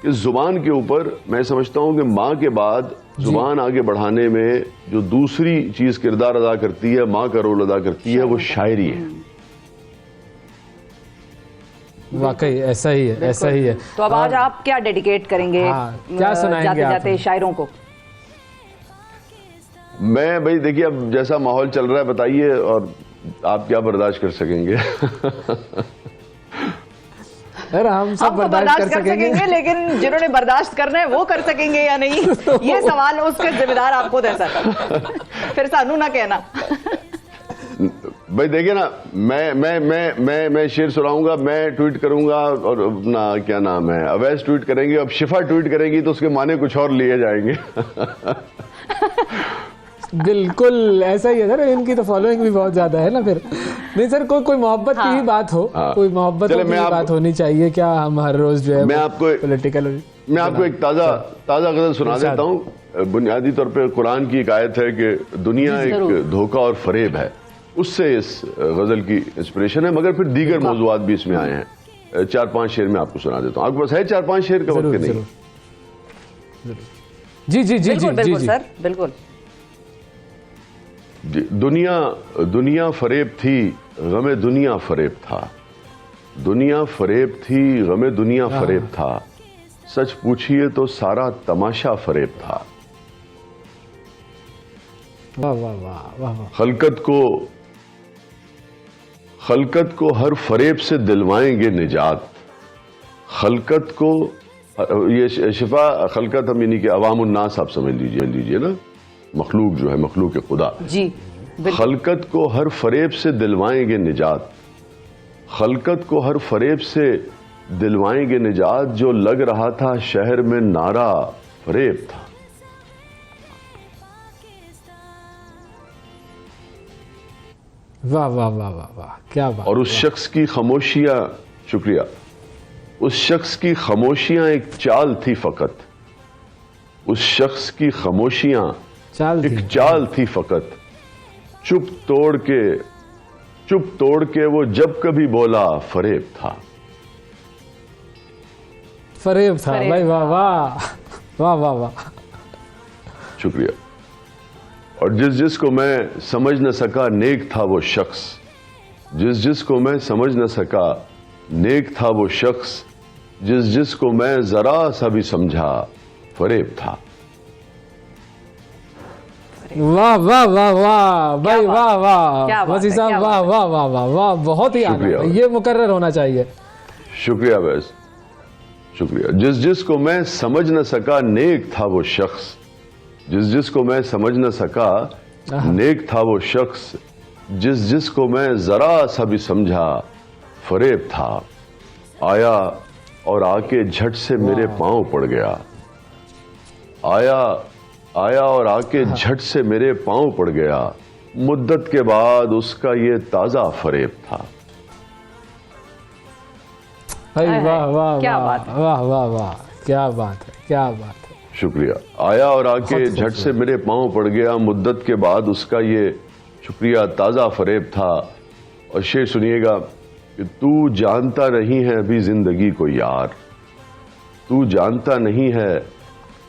F: कि ज़ुबान के ऊपर मैं समझता हूँ कि माँ के बाद ज़ुबान आगे बढ़ाने में जो दूसरी चीज़ किरदार अदा करती है, माँ का रोल अदा करती है, वो शायरी है।
B: वाकई ऐसा ही है, ऐसा ही है।
A: तो अब आज आप क्या डेडिकेट करेंगे?
B: क्या सुनाएंगे
A: जाते
B: आप?
A: जाते शायरों को?
F: मैं भाई देखिए अब जैसा माहौल चल रहा है बताइए, और आप क्या बर्दाश्त कर सकेंगे?
B: अरे हम सब बर्दाश्त कर सकेंगे,
A: लेकिन जिन्होंने बर्दाश्त करना है वो कर सकेंगे या नहीं, ये सवाल उसके जिम्मेदार आपको दे सकता। फिर सानू ना कहना।
F: भाई देखिए ना, मैं शेर सुनाऊंगा, मैं ट्वीट करूंगा और अपना क्या नाम है अवैस ट्वीट करेंगे, अब शिफा ट्वीट करेंगी तो उसके माने कुछ और लिए जाएंगे।
B: बिल्कुल ऐसा ही है सर, इनकी तो फॉलोइंग भी बहुत ज्यादा है ना। फिर नहीं सर, कोई मोहब्बत की ही बात हो, कोई मोहब्बत की बात होनी चाहिए। क्या हम हर रोज जो है
F: मैं आपको एक ताजा गजल सुना देता हूँ। बुनियादी तौर पे कुरान की एक आयत है कि दुनिया एक धोखा और फरेब है, उससे इस गजल की इंस्पिरेशन है, मगर फिर दीगर मौजूआत भी इसमें आए हैं। 4-5 शेर में आपको सुना देता हूँ। आपके पास है 4-5 शेर का वक्त नहीं?
B: जी जी जी जी जी
A: सर बिल्कुल।
F: दुनिया फरेब थी, गमे दुनिया फरेब था। दुनिया फरेब थी, गमे दुनिया फरेब था। सच पूछिए तो सारा तमाशा फरेब था।
B: वाह वाह वाह वाह।
F: खलकत को हर फरेब से दिलवाएंगे निजात। खलकत को, ये शिफा खलकत हम यानी कि अवामुन्नास आप समझ लीजिए ना, मखलूक जो है, मखलूक खुदा
A: जी।
F: खलकत को हर फरेब से दिलवाएंगे निजात। खलकत को हर फरेब से दिलवाएंगे निजात। जो लग रहा था शहर में नारा फरेब था।
B: वाह वाह वाह वाह वाह, क्या बात।
F: और उस शख्स की खामोशियां, शुक्रिया, उस शख्स की खामोशियां एक चाल थी फकत। उस शख्स की खामोशियां एक चाल थी फकत। चुप तोड़ के वो जब कभी बोला फरेब था।
B: फरेब था भाई, वाह वाह वाह वाह वाह,
F: शुक्रिया। और जिसको मैं समझ न सका नेक था वो शख्स। जिसको मैं समझ न सका नेक था वो शख्स। जिसको मैं जरा सा भी समझा फरेब था।
B: वाह वाह वाह वाह भाई, वाह वाह वसी साहब, वाह वाह वाह वाह वाह, बहुत ही आला, ये मुकर्रर होना चाहिए।
F: शुक्रिया वैस, शुक्रिया। जिसको मैं समझ न सका नेक था वो शख्स। जिसको मैं समझ न सका नेक था वो शख्स। जिसको मैं जरा सा भी समझा फरेब था। आया और आके झट से मेरे पांव पड़ गया। आया और आके झट से मेरे पांव पड़ गया। मुद्दत के बाद उसका ये ताजा फरेब था।
B: भाई वाह वाह वाह वाह वाह, क्या बात है, क्या बात है।
F: शुक्रिया। आया और आके झट से मेरे पांव पड़ गया। मुद्दत के बाद उसका ये शुक्रिया ताजा फरेब था। और शेर सुनिएगा कि तू जानता नहीं है अभी जिंदगी को यार। तू जानता नहीं है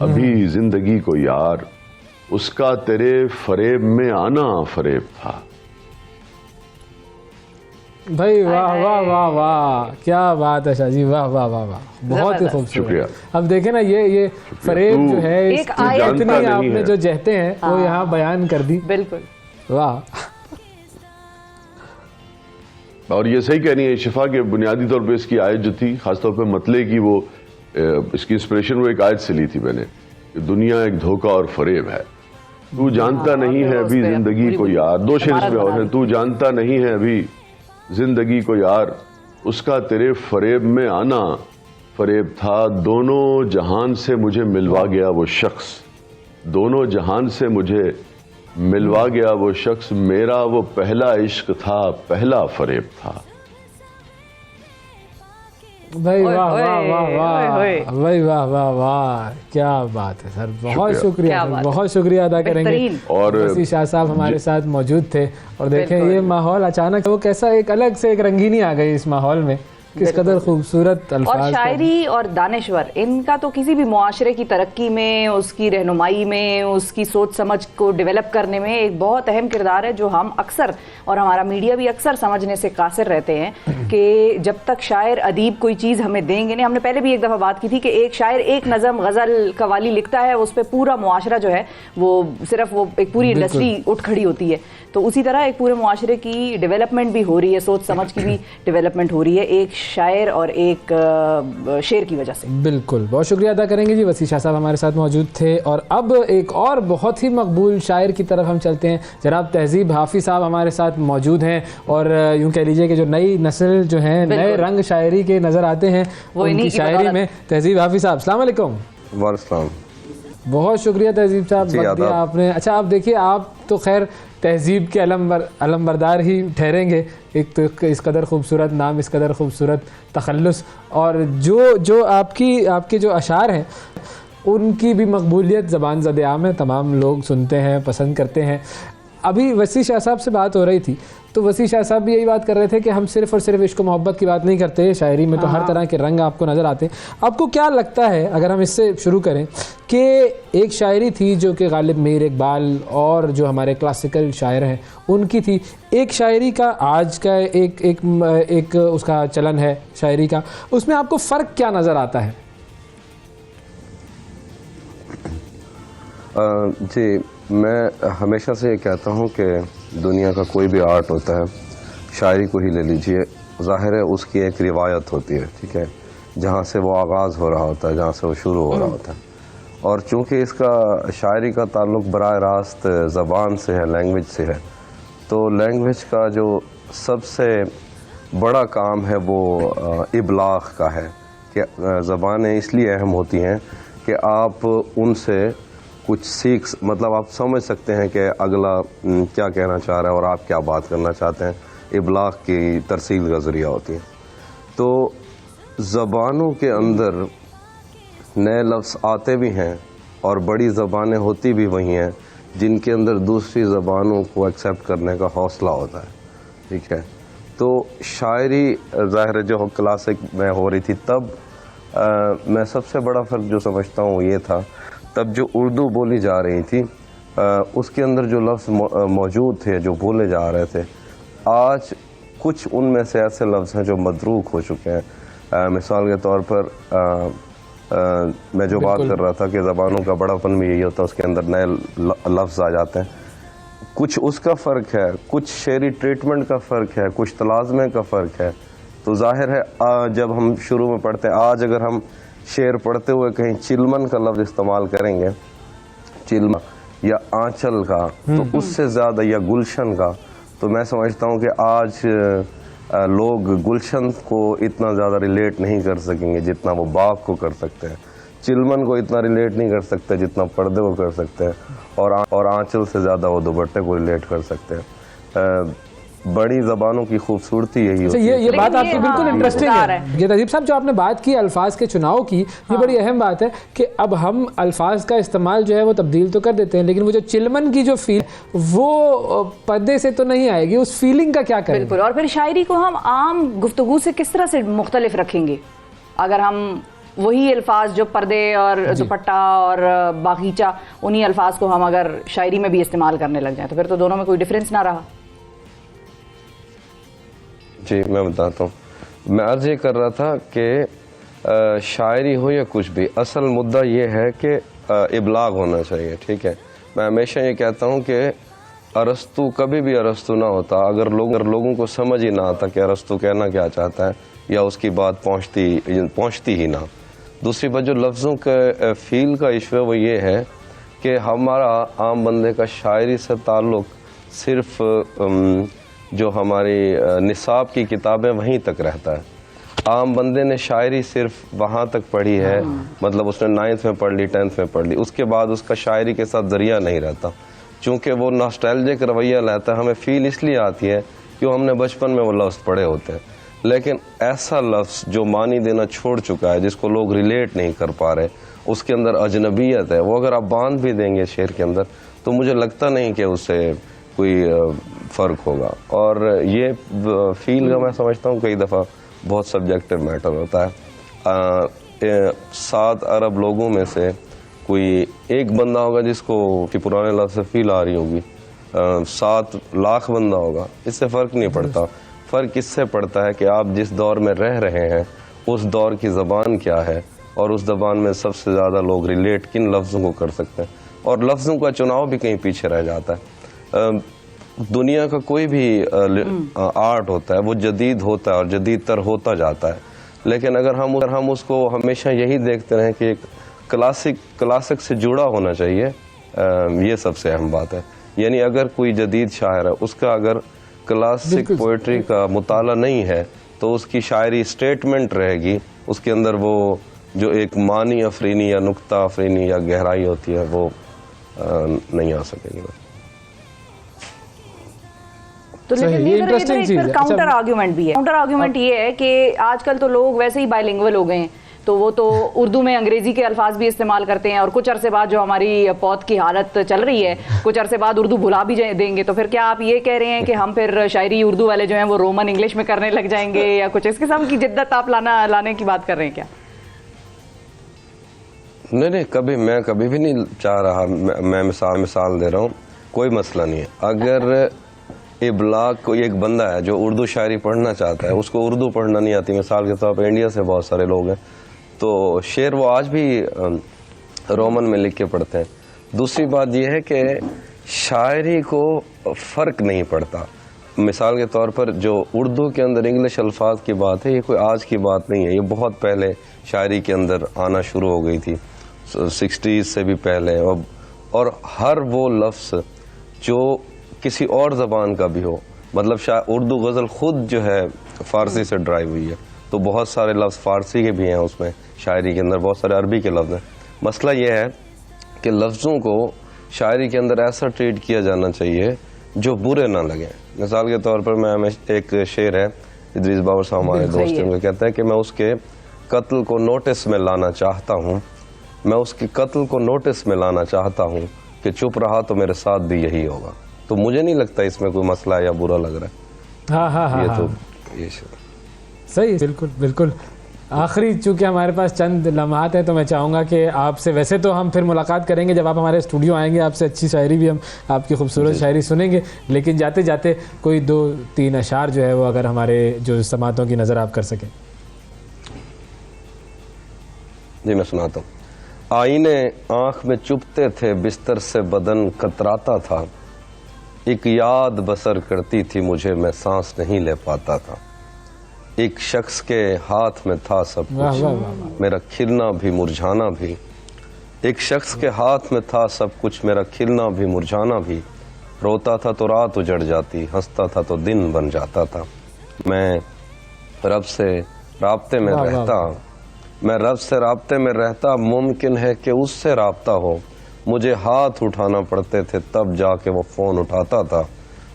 F: अभी जिंदगी को यार। उसका तेरे फरेब में आना फरेब था।
B: भाई वाह वाह वाह वाह, क्या बात है शाह जी, वाह वाह वाह वाह, बहुत ही खूबसूरत। अब देखे ना, ये फरेब जो है, इतनी आपने जो जहते हैं वो यहाँ बयान कर दी।
A: बिल्कुल,
B: वाह।
F: और ये सही कहनी है शिफा के बुनियादी तौर पे इसकी आयत जो थी खासतौर पे मतले की, वो इसकी इंस्पिरेशन वो एक आयत से ली थी मैंने कि दुनिया एक धोखा और फरेब है, तू जानता नहीं है अभी जिंदगी को यार, 2 शेर इसमें और है, तू जानता नहीं है अभी जिंदगी को यार, उसका तेरे फरेब में आना फरेब था, दोनों जहान से मुझे मिलवा गया वो शख्स, दोनों जहान से मुझे मिलवा गया वो शख्स, मेरा वो पहला इश्क था, पहला फरेब था।
B: भाई वाह वाह वाह वाह भाई वाह वाह वाह, क्या बात है सर, बहुत शुक्रिया, बहुत शुक्रिया अदा करेंगे। और वसी शाह साहब हमारे साथ मौजूद थे और देखें ये माहौल अचानक वो कैसा एक अलग से एक रंगीनी आ गई इस माहौल में, किस कदर खूबसूरत अल्फाज।
A: और शायरी और दानिश्वर, इनका तो किसी भी मुआशरे की तरक्की में, उसकी रहनुमाई में, उसकी सोच समझ को डेवलप करने में एक बहुत अहम किरदार है, जो हम अक्सर और हमारा मीडिया भी अक्सर समझने से कासिर रहते हैं कि जब तक शायर अदीब कोई चीज़ हमें देंगे नहीं। हमने पहले भी एक दफ़ा बात की थी कि एक शायर एक नज़म, गज़ल, कवाली लिखता है, उस पर पूरा मुआशरा जो है वो सिर्फ वो एक पूरी इंडस्ट्री उठ खड़ी होती है। तो उसी तरह एक पूरे मुआशरे की डेवलपमेंट भी हो रही है, सोच समझ की भी डेवलपमेंट हो रही है एक शायर और एक शेर की वजह से।
B: बिल्कुल, बहुत शुक्रिया अदा करेंगे जी। वसी शाह साहब हमारे साथ मौजूद थे। और अब एक और बहुत ही मकबूल शायर की तरफ हम चलते हैं। जनाब तहजीब हाफिज साहब हमारे साथ मौजूद हैं और यूं कह लीजिए कि जो नई नस्ल जो है, नए रंग शायरी के नज़र आते हैं वो उनकी शायरी में। तहजीब हाफिज साहब, अस्सलाम वालेकुम।
G: वालेकुम।
B: बहुत शुक्रिया तहजीब साहब, वक्त दिया आपने। अच्छा, आप देखिए, आप तो खैर तहजीब के अलमबरदार ही ठहरेंगे, एक तो इस कदर खूबसूरत नाम, इस कदर खूबसूरत तखल्लुस, और जो आपके जो अशार हैं उनकी भी मकबूलियत ज़बान ज़द आम है, तमाम लोग सुनते हैं, पसंद करते हैं। अभी वसी शाह साहब से बात हो रही थी तो वसी शाह साहब भी यही बात कर रहे थे कि हम सिर्फ़ और सिर्फ इश्क मोहब्बत की बात नहीं करते, शायरी में तो हर तरह के रंग आपको नज़र आते हैं। आपको क्या लगता है, अगर हम इससे शुरू करें, कि एक शायरी थी जो कि गालिब मीर इकबाल और जो हमारे क्लासिकल शायर हैं उनकी थी, एक शायरी का आज का एक उसका चलन है शायरी का, उसमें आपको फ़र्क क्या नज़र आता है?
G: जी, मैं हमेशा से ये कहता हूँ कि दुनिया का कोई भी आर्ट होता है, शायरी को ही ले लीजिए, ज़ाहिर है उसकी एक रिवायत होती है, ठीक है, जहाँ से वो आगाज़ हो रहा होता है, जहाँ से वो शुरू हो रहा होता है। और चूँकि इसका शायरी का ताल्लुक़ बराह रास्त ज़बान से है, लैंग्वेज से है, तो लैंग्वेज का जो सबसे बड़ा काम है वो इबलाग़ का है कि ज़बानें इसलिए अहम होती हैं कि आप उनसे कुछ मतलब आप समझ सकते हैं कि अगला क्या कहना चाह रहा है और आप क्या बात करना चाहते हैं। इबलाग़ की तरसील का ज़रिया होती है। तो ज़बानों के अंदर नए लफ्ज़ आते भी हैं और बड़ी ज़बानें होती भी वही हैं जिनके अंदर दूसरी ज़बानों को एक्सेप्ट करने का हौसला होता है, ठीक है। तो शायरी ज़ाहिर जो क्लासिक में हो रही थी तब मैं सबसे बड़ा फ़र्क जो समझता हूँ ये था, तब जो उर्दू बोली जा रही थी उसके अंदर जो लफ्ज़ मौजूद थे, जो बोले जा रहे थे, आज कुछ उनमें से ऐसे लफ्ज़ हैं जो मदरूक हो चुके हैं। मिसाल के तौर पर मैं जो बात कर रहा था कि ज़बानों का बड़ापन भी यही होता है, उसके अंदर नए लफ्ज़ आ जाते हैं। कुछ उसका फ़र्क है, कुछ शेरी ट्रीटमेंट का फ़र्क है, कुछ तलाज़मे का फ़र्क है। तो ज़ाहिर है जब हम शुरू में पढ़ते हैं, आज अगर हम शेर पढ़ते हुए कहीं चिलमन का लफ्ज़ इस्तेमाल करेंगे, चिलमा या आंचल का, तो उससे ज़्यादा, या गुलशन का, तो मैं समझता हूँ कि आज लोग गुलशन को इतना ज़्यादा रिलेट नहीं कर सकेंगे जितना वो बाग को कर सकते हैं, चिलमन को इतना रिलेट नहीं कर सकते जितना पर्दे को कर सकते हैं, और आंचल से ज़्यादा वो दुपट्टे को रिलेट कर सकते हैं। बड़ी ज़बानों की खूबसूरती यही होती है।
B: ये बात आपकी बिल्कुल इंटरेस्टिंग है। ये तहजीब साहब जो आपने बात की अल्फाज के चुनाव की, ये बड़ी अहम बात है कि अब हम अल्फाज का इस्तेमाल जो है वो तब्दील तो कर देते हैं, लेकिन वो जो चिलमन की जो फील वो पर्दे से तो नहीं आएगी, उस फीलिंग का क्या करें?
A: बिल्कुल। और फिर शायरी को हम आम गुफ्तगू से किस तरह से मुख्तलिफ रखेंगे? अगर हम वही अल्फाज जो पर्दे और दुपट्टा और बागीचा, उन्हीं अल्फाज को हम अगर शायरी में भी इस्तेमाल करने लग जाए तो फिर तो दोनों में कोई डिफरेंस ना रहा।
G: जी, मैं बताता हूँ। मैं अर्ज़ ये कर रहा था कि शायरी हो या कुछ भी, असल मुद्दा ये है कि इबलाग होना चाहिए, ठीक है। मैं हमेशा ये कहता हूँ कि अरस्तु कभी भी अरस्तु ना होता अगर लोगों को समझ ही ना आता कि अरस्तु कहना क्या चाहता है या उसकी बात पहुंचती ही ना। दूसरी बात जो लफ्ज़ों के फील का इशू है वो ये है कि हमारा आम बंदे का शायरी से ताल्लुक़ सिर्फ जो हमारी निसाब की किताबें वहीं तक रहता है। आम बंदे ने शायरी सिर्फ वहाँ तक पढ़ी है, मतलब उसने 9th में पढ़ ली, 10th में पढ़ ली, उसके बाद उसका शायरी के साथ ज़रिया नहीं रहता। चूँकि वो नॉस्टैल्जिक रवैया लाता है, हमें फ़ील इसलिए आती है कि हमने बचपन में वो लफ्ज़ पढ़े होते हैं। लेकिन ऐसा लफ्ज़ जो मानी देना छोड़ चुका है, जिसको लोग रिलेट नहीं कर पा रहे, उसके अंदर अजनबियत है, वो अगर आप बांध भी देंगे शेर के अंदर तो मुझे लगता नहीं कि उससे कोई फ़र्क होगा। और ये फील का मैं समझता हूँ कई दफ़ा बहुत सब्जेक्टिव मैटर होता है। 7 अरब लोगों में से कोई एक बंदा होगा जिसको कि पुराने लफ्ज़ से फील आ रही होगी, 7 लाख बंदा होगा, इससे फ़र्क नहीं पड़ता। फ़र्क इससे पड़ता है कि आप जिस दौर में रह रहे हैं उस दौर की ज़बान क्या है और उस ज़बान में सबसे ज़्यादा लोग रिलेट किन लफ्ज़ों को कर सकते हैं। और लफ्ज़ों का चुनाव भी कहीं पीछे रह जाता है। दुनिया का कोई भी आर्ट होता है वो जदीद होता है और जदीद तर होता जाता है, लेकिन अगर हम उसको हमेशा यही देखते रहें कि एक क्लासिक से जुड़ा होना चाहिए, ये सबसे अहम बात है। यानी अगर कोई जदीद शायर है उसका अगर क्लासिक पोइट्री का मुताला नहीं है तो उसकी शायरी स्टेटमेंट रहेगी, उसके अंदर वो जो एक मानी अफरीनी या नुक्ता अफरीनी या गहराई होती है वो नहीं आ सकेगी।
A: तो लेकिन
B: ये
A: ये
B: इंटरेस्टिंग चीज है।
A: काउंटर आर्ग्यूमेंट भी है। काउंटर आर्ग्यूमेंट ये है कि आजकल तो लोग वैसे ही बाइलिंगुअल हो गए हैं, तो वो तो उर्दू में अंग्रेजी के अल्फाज भी इस्तेमाल करते हैं, और कुछ अरसे बाद जो हमारी पौध की हालत चल रही है, कुछ अरसे बाद उर्दू भुला भी देंगे। तो फिर क्या आप ये कह रहे हैं कि हम फिर शायरी उर्दू वाले जो हैं वो रोमन इंग्लिश में करने लग जाएंगे, या कुछ इस किस्म की जिद्दत आप लाने की बात कर रहे हैं क्या?
G: नहीं, मैं कभी भी नहीं चाह रहा। मैं मिसाल दे रहा हूँ, कोई मसला नहीं है। अगर इब्लाग कोई एक बंदा है जो उर्दू शायरी पढ़ना चाहता है, उसको उर्दू पढ़ना नहीं आती, मिसाल के तौर पर इंडिया से बहुत सारे लोग हैं, तो शेर वो आज भी रोमन में लिख के पढ़ते हैं। दूसरी बात यह है कि शायरी को फ़र्क नहीं पड़ता। मिसाल के तौर पर जो उर्दू के अंदर इंग्लिश अल्फाज की बात है, ये कोई आज की बात नहीं है, ये बहुत पहले शायरी के अंदर आना शुरू हो गई थी, 60s से भी पहले। और हर वो लफ्ज़ जो किसी और ज़बान का भी हो, मतलब उर्दू गज़ल ख़ुद जो है फ़ारसी से ड्राइव हुई है, तो बहुत सारे लफ्ज़ फ़ारसी के भी हैं उसमें, शायरी के अंदर बहुत सारे अरबी के लफ्ज़ हैं। मसला ये है कि लफ्ज़ों को शायरी के अंदर ऐसा ट्रीट किया जाना चाहिए जो बुरे ना लगें। मिसाल के तौर पर मैं एक शेर है इदरीस बाबर साहब हमारे दोस्त हैं, कहता है कि मैं उसके कत्ल को नोटिस में लाना चाहता हूँ, मैं उसके कत्ल को नोटिस में लाना चाहता हूँ कि चुप रहा तो मेरे साथ भी यही होगा। तो मुझे नहीं लगता इसमें कोई मसला है या बुरा लग रहा है।
B: हाँ,
G: ये
B: सही, बिल्कुल। आखिरी चूँकि हमारे पास चंद लम्हात है, तो मैं चाहूँगा कि आपसे, वैसे तो हम फिर मुलाकात करेंगे जब आप हमारे स्टूडियो आएंगे, आपसे अच्छी शायरी भी हम आपकी खूबसूरत शायरी सुनेंगे, लेकिन जाते जाते कोई 2-3 अशार जो है वो अगर हमारे जो समातों की नज़र आप कर सकें।
G: जी मैं सुनाता हूँ। आईने आँख में चुभते थे, बिस्तर से बदन कतराता था, एक याद बसर करती थी मुझे, मैं सांस नहीं ले पाता था। एक शख्स के हाथ में था सब कुछ, मेरा खिलना भी मुरझाना भी। एक शख्स के हाथ में था सब कुछ, मेरा खिलना भी मुरझाना भी। रोता था तो रात उजड़ जाती, हंसता था तो दिन बन जाता था। मैं रब से राब्ते में रहता, मैं रब से राब्ते में रहता, मुमकिन है कि उससे राब्ता हो। मुझे हाथ उठाना पड़ते थे तब जाके वो फ़ोन उठाता था।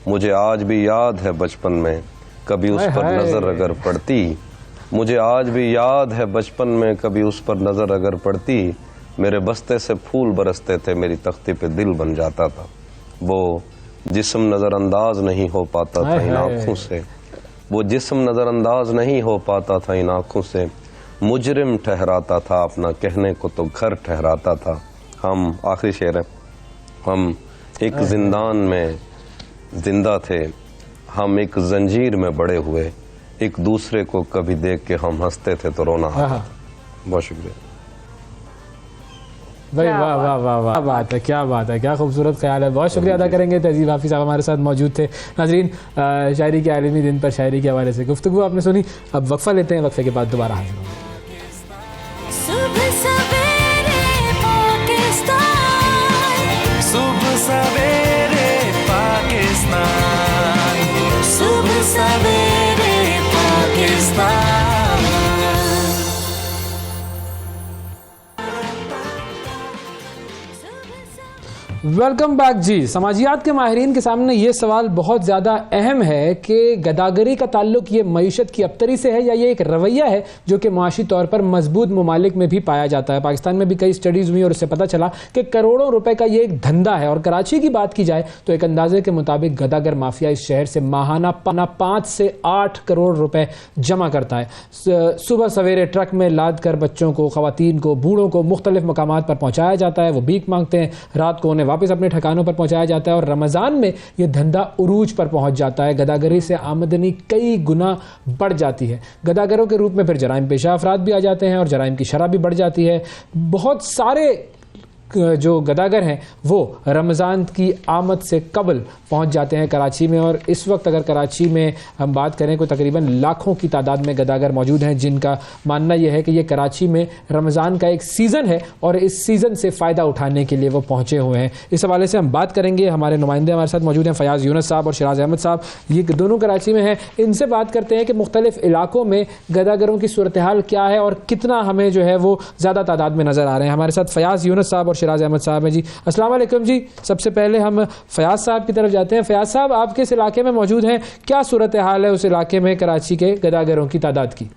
G: मुझे आज भी याद है बचपन में कभी उस पर नज़र अगर पड़ती, मुझे आज भी याद है बचपन में कभी उस पर नज़र अगर पड़ती, मेरे बस्ते से फूल बरसते थे, मेरी तख्ती पे दिल बन जाता था। वो जिस्म नज़रअंदाज नहीं हो पाता था इन आँखों से, वो जिस्म नज़रअंदाज नहीं हो पाता था इन आँखों से। मुजरिम ठहराता था अपना, कहने को तो घर ठहराता था। हम, आखिरी शेर है, हम एक जिंदान में जिंदा थे, हम एक जंजीर में बड़े हुए, एक दूसरे को कभी देख के हम हंसते थे तो रोना आता था। बहुत शुक्रिया।
B: भाई वाह वाह वाह वाह बात है, क्या बात है, क्या खूबसूरत ख्याल है। बहुत शुक्रिया अदा करेंगे तहजीब हाफिज़ साहब हमारे साथ मौजूद थे। नाजरीन, शायरी के आलमी दिन पर शायरी के हवाले से गुफ्तगू आपने सुनी। अब वक्फा लेते हैं, वक्फे के बाद दोबारा हाजिर होंगे।
D: सुबह सवेरे पाकिस्तान,
E: सुबह सवेरे पाकिस्तान, सुबह सवेरे पाकिस्तान।
B: वेलकम बैक जी। समाजियात के माहिरीन के सामने ये सवाल बहुत ज़्यादा अहम है कि गदागरी का ताल्लुक ये मईशत की अबतरी से है या ये एक रवैया है जो कि माशी तौर पर मजबूत ममालिक में भी पाया जाता है। पाकिस्तान में भी कई स्टडीज़ हुई और उससे पता चला कि करोड़ों रुपए का ये एक धंधा है। और कराची की बात की जाए तो एक अंदाजे के मुताबिक गदागर माफिया इस शहर से माहाना 5 से 8 करोड़ रुपए जमा करता है। सुबह सवेरे ट्रक में लाद कर बच्चों को, खवातीन को, बूढ़ों को मुख्तलिफ मकामात पर पहुँचाया जाता है। वो भीख मांगते हैं, रात को उन्हें वापस अपने ठिकानों पर पहुंचाया जाता है और रमज़ान में यह धंधा उरूज पर पहुंच जाता है। गदागरी से आमदनी कई गुना बढ़ जाती है। गदागरों के रूप में फिर जराइम पेशा अफराद भी आ जाते हैं और जराइम की शरह भी बढ़ जाती है। बहुत सारे जो गदागर हैं वो रमज़ान की आमद से कबल पहुंच जाते हैं कराची में। और इस वक्त अगर कराची में हम बात करें तो तकरीबन लाखों की तादाद में गदागर मौजूद हैं जिनका मानना यह है कि ये कराची में रमज़ान का एक सीज़न है और इस सीज़न से फ़ायदा उठाने के लिए वो पहुंचे हुए हैं। इस हवाले से हम बात करेंगे। हमारे नुमाइंदे हमारे साथ मौजूद हैं, फयाज़ यूनुस साहब और शिराज अहमद साहब। ये दोनों कराची में हैं। इनसे बात करते हैं कि मुख्तलिफ इलाकों में गदागरों की सूरत हाल क्या है और कितना हमें जो है वो ज़्यादा तादाद में नज़र आ रहे हैं। हमारे साथ फयाज़ यूनुस साहब और शिराज अहमद साहब हैं जी। अस्सलाम वालेकुम जी। सबसे पहले हम फयाज साहब की तरफ जाते हैं। फयाज साहब, आप किस इलाके में मौजूद हैं, क्या सूरत हाल है उस इलाके में कराची के गदागरों की तादाद की?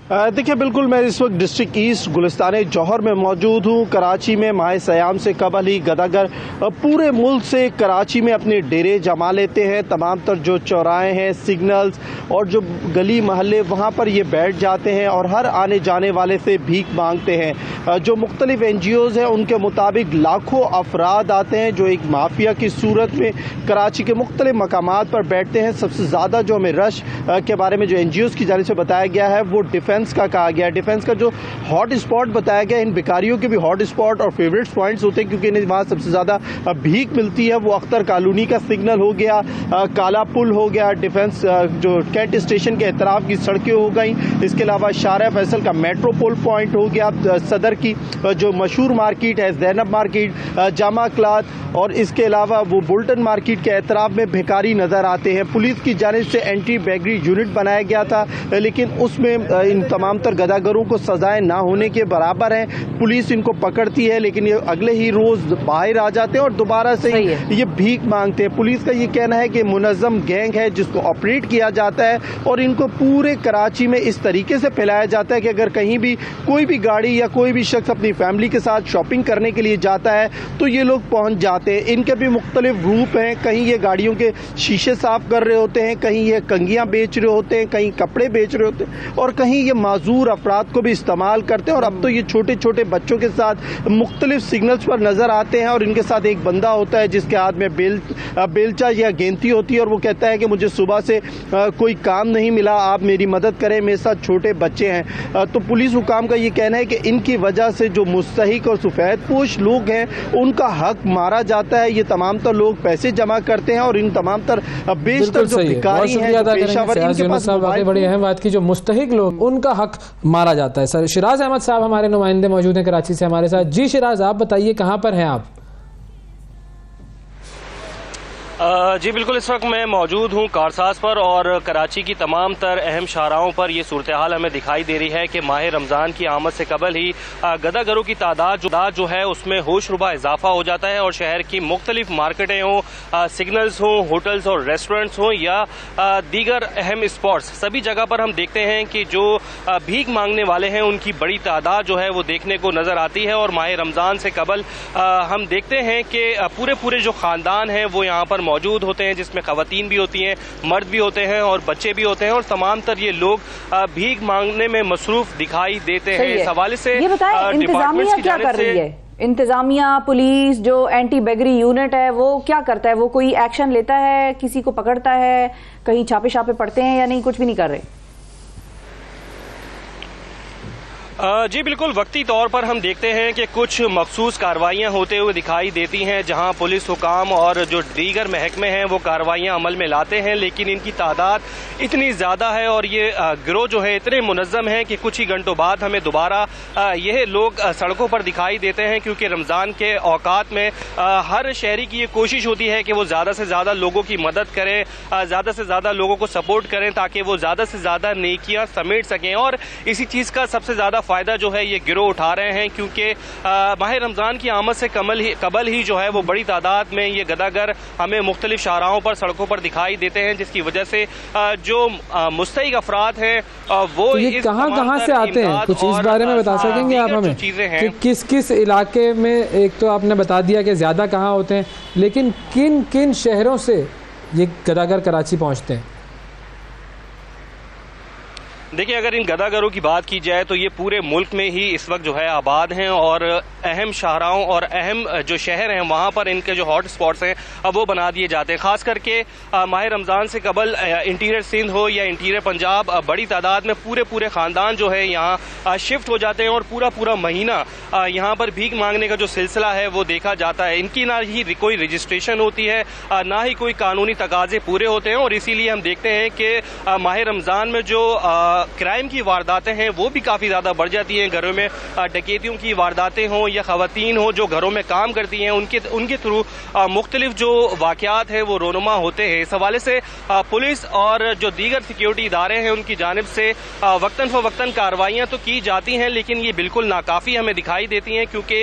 H: देखिए, बिल्कुल मैं इस वक्त डिस्ट्रिक्ट ईस्ट गुलिस्तान जौहर में मौजूद हूँ। कराची में माह सयाम से कबल ही गदागर पूरे मुल्क से कराची में अपने डेरे जमा लेते हैं। तमाम तर जो चौराहे हैं, सिग्नल्स और जो गली महल्ले, वहाँ पर ये बैठ जाते हैं और हर आने जाने वाले से भीख मांगते हैं। जो मुख्तलिफ NGOs हैं उनके मुताबिक लाखों अफराद आते हैं जो एक माफिया की सूरत में कराची के मुख्तलिफ मकामात पर बैठते हैं। सबसे ज़्यादा जो हमें रश के बारे में जो NGOs की जानिब से बताया गया है वो डिफेंस का कहा गया है। डिफेंस का जो हॉट स्पॉट बताया गया, इन भिखारियों के भी हॉट स्पॉट और फेवरेट पॉइंट्स होते हैं क्योंकि इन्हें वहाँ सबसे ज़्यादा भीख मिलती है। वो अख्तर कॉलोनी का सिग्नल हो गया, काला पुल हो गया, डिफेंस जो कैंट स्टेशन के एतराफ़ की सड़कें हो गई, इसके अलावा शारा फैसल का मेट्रोपोल पॉइंट हो गया, सदर की जो मशहूर मार्केट है ज़ैनब मार्केट, जामा क्लाथ और इसके अलावा वो बुल्टन मार्केट के एतराफ़ में भिखारी नज़र आते हैं। पुलिस की जानिब से एंटी बैगरी यूनिट बनाया गया था लेकिन उसमें इन तमाम तर गदागरों को सजाएं ना होने के बराबर हैं। पुलिस इनको पकड़ती है लेकिन ये अगले ही रोज़ बाहर आ जाते हैं और दोबारा से ये भीख मांगते हैं। पुलिस का ये कहना है कि मुनज़्ज़म गैंग है जिसको ऑपरेट किया जाता है और इनको पूरे कराची में इस तरीके से फैलाया जाता है कि अगर कहीं भी कोई भी गाड़ी या कोई भी शख्स अपनी फैमिली के साथ शॉपिंग करने के लिए जाता है तो ये लोग पहुंच जाते हैं। इनके भी मुख्तलिफ ग्रुप हैं, कहीं ये गाड़ियों के शीशे साफ कर रहे होते हैं, कहीं ये कंगियां बेच रहे होते हैं, कहीं कपड़े बेच रहे होते हैं और कहीं ये माजूर अफराद को भी इस्तेमाल करते हैं। और अब तो ये छोटे छोटे बच्चों के साथ मुख्तलिफ सिग्नल्स पर नजर आते हैं और इनके साथ एक बंदा होता है जिसके हाथ में बेलचा या गेंती होती है और वो कहता है कि मुझे सुबह से कोई काम नहीं मिला, आप मेरी मदद करें, मेरे साथ छोटे बच्चे हैं। तो पुलिस हुकाम का ये कहना है कि इनकी वजह से जो मुस्तहिक और सफेद पोश लोग हैं उनका हक मारा जाता है। ये तमाम तर लोग पैसे जमा करते हैं और इन तमाम तर बेशतर जो भिखारी हैं, जो पेशावर, इनके पास
B: बड़ी अहम बात की, जो मुस्तहिक लोग उनका हक मारा जाता है। सर शिराज अहमद साहब हमारे नुमाइंदे मौजूद हैं कराची से हमारे साथ। जी शिराज, आप बताइए कहाँ पर हैं आप?
I: जी बिल्कुल, इस वक्त मैं मौजूद हूँ कारसाज पर और कराची की तमाम तर अहम शाहराहों पर ये सूरत हाल हमें दिखाई दे रही है कि माह रमज़ान की आमद से कबल ही गदागरों की तादाद जो है उसमें होशरुबा इजाफा हो जाता है और शहर की मुख्तलिफ मार्केटें हों, सिग्नल्स हों, होटल्स और रेस्टोरेंट्स हों या दीगर अहम स्पॉट्स, सभी जगह पर हम देखते हैं कि जो भीख मांगने वाले हैं उनकी बड़ी तादाद जो है वो देखने को नज़र आती है। और माह रमज़ान से कबल हम देखते हैं कि पूरे जो ख़ानदान हैं वो यहाँ पर मौजूद होते हैं जिसमें खवातीन भी होती हैं, मर्द भी होते हैं और बच्चे भी होते हैं और तमाम तर ये लोग भीख मांगने में मसरूफ दिखाई देते हैं। इस हवाले से
A: ये बताएं, इंतजामिया क्या कर रही है? इंतजामिया, पुलिस, जो एंटी बैगरी यूनिट है वो क्या करता है? वो कोई एक्शन लेता है, किसी को पकड़ता है, कहीं छापे पड़ते हैं या नहीं, कुछ भी नहीं कर रहे?
I: जी बिल्कुल, वक्ती तौर पर हम देखते हैं कि कुछ मखसूस कार्रवाइयाँ होते हुए दिखाई देती हैं जहां पुलिस हुकाम और जो दीगर महकमे हैं वो कार्रवाइयाँ अमल में लाते हैं, लेकिन इनकी तादाद इतनी ज़्यादा है और ये गिरोह जो है इतने मुनज़्ज़म हैं कि कुछ ही घंटों बाद हमें दोबारा यह लोग सड़कों पर दिखाई देते हैं, क्योंकि रमज़ान के औकात में हर शहरी की ये कोशिश होती है कि वो ज़्यादा से ज़्यादा लोगों की मदद करें, ज़्यादा से ज़्यादा लोगों को सपोर्ट करें ताकि वो ज़्यादा से ज़्यादा नेकियां समेट सकें। और इसी चीज़ का सबसे ज़्यादा फ़ायदा जो है ये गिरोह उठा रहे हैं, क्योंकि माह रमज़ान की आमद से कबल ही जो है वो बड़ी तादाद में ये गदागर हमें मुख्तलिफ शाहराहों पर सड़कों पर दिखाई देते हैं, जिसकी वजह से जो मुस्तहिक अफराद हैं वो
B: तो कहाँ से आते हैं, कुछ इस बारे में बता सकेंगे आप हमें कि किस किस इलाके में? एक तो आपने बता दिया कि ज़्यादा कहाँ होते हैं, लेकिन किन किन शहरों से ये गदागर कराची पहुँचते हैं?
I: देखिए, अगर इन गदागरों की बात की जाए तो ये पूरे मुल्क में ही इस वक्त जो है आबाद हैं और अहम शाहराहों और अहम जो शहर हैं वहाँ पर इनके जो हॉट स्पॉट्स हैं अब वो बना दिए जाते हैं। ख़ास करके माह रमज़ान से कबल इंटीरियर सिंध हो या इंटीरियर पंजाब, बड़ी तादाद में पूरे ख़ानदान जो है यहाँ शिफ्ट हो जाते हैं और पूरा महीना यहाँ पर भीख मांगने का जो सिलसिला है वो देखा जाता है। इनकी ना ही कोई रजिस्ट्रेशन होती है, ना ही कोई कानूनी तकाजे पूरे होते हैं, और इसीलिए हम देखते हैं कि माह रमज़ान में जो क्राइम की वारदातें हैं वो भी काफ़ी ज़्यादा बढ़ जाती हैं। घरों में डकैतियों की वारदातें हों या ख़वातीन हो जो घरों में काम करती हैं उनके थ्रू मुख्तलिफ जो वाक़यात है वो रोनुमा होते हैं। इस हवाले से पुलिस और जो दीगर सिक्योरिटी इदारे हैं उनकी जानिब से वक्तन फ़वक्तन कार्रवाइयाँ तो की जाती हैं, लेकिन ये बिल्कुल नाकाफ़ी हमें दिखाई देती हैं, क्योंकि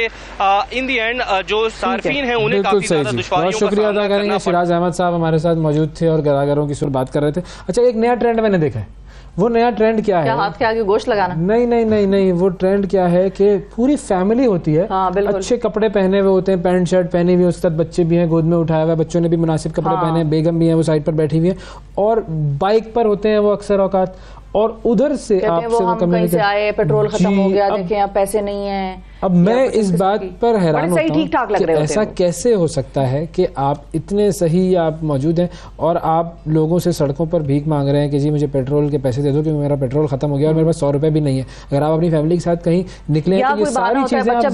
I: इन दी एंड जो सार्फिन हैं उन्हें काफ़ी ज़्यादा दुश्वारियों का
B: शुक्रिया अदा करेंगे। शिराज अहमद साहब हमारे साथ मौजूद थे और गदागरों की बात कर रहे थे। अच्छा, एक नया ट्रेंड मैंने देखा है, वो नया ट्रेंड क्या है?
A: हाथ के आगे गोश्त लगाना?
B: नहीं, वो ट्रेंड क्या है कि पूरी फैमिली होती है, अच्छे कपड़े पहने हुए होते हैं, पैंट शर्ट पहनी हुई, उसके साथ बच्चे भी हैं, गोद में उठाया हुआ है, बच्चों ने भी मुनासिब कपड़े पहने हैं, बेगम भी है वो साइड पर बैठी हुई है, और बाइक पर होते हैं वो अक्सर औकात, और उधर से आपसे वो
A: कहीं से आए, पेट्रोल खत्म हो गया, देखें अब पैसे नहीं है।
B: अब मैं इस बात पर हैरान होता हूँ कि ऐसा कैसे हो सकता है कि आप इतने सही आप मौजूद हैं और आप लोगों से सड़कों पर भीख मांग रहे हैं कि जी मुझे पेट्रोल के पैसे दे दो क्योंकि मेरा पेट्रोल खत्म हो गया और मेरे पास 100 रुपए भी नहीं है। अगर आप अपनी फैमिली के साथ कहीं निकले तो ये सारी चीजें,
A: बच्चा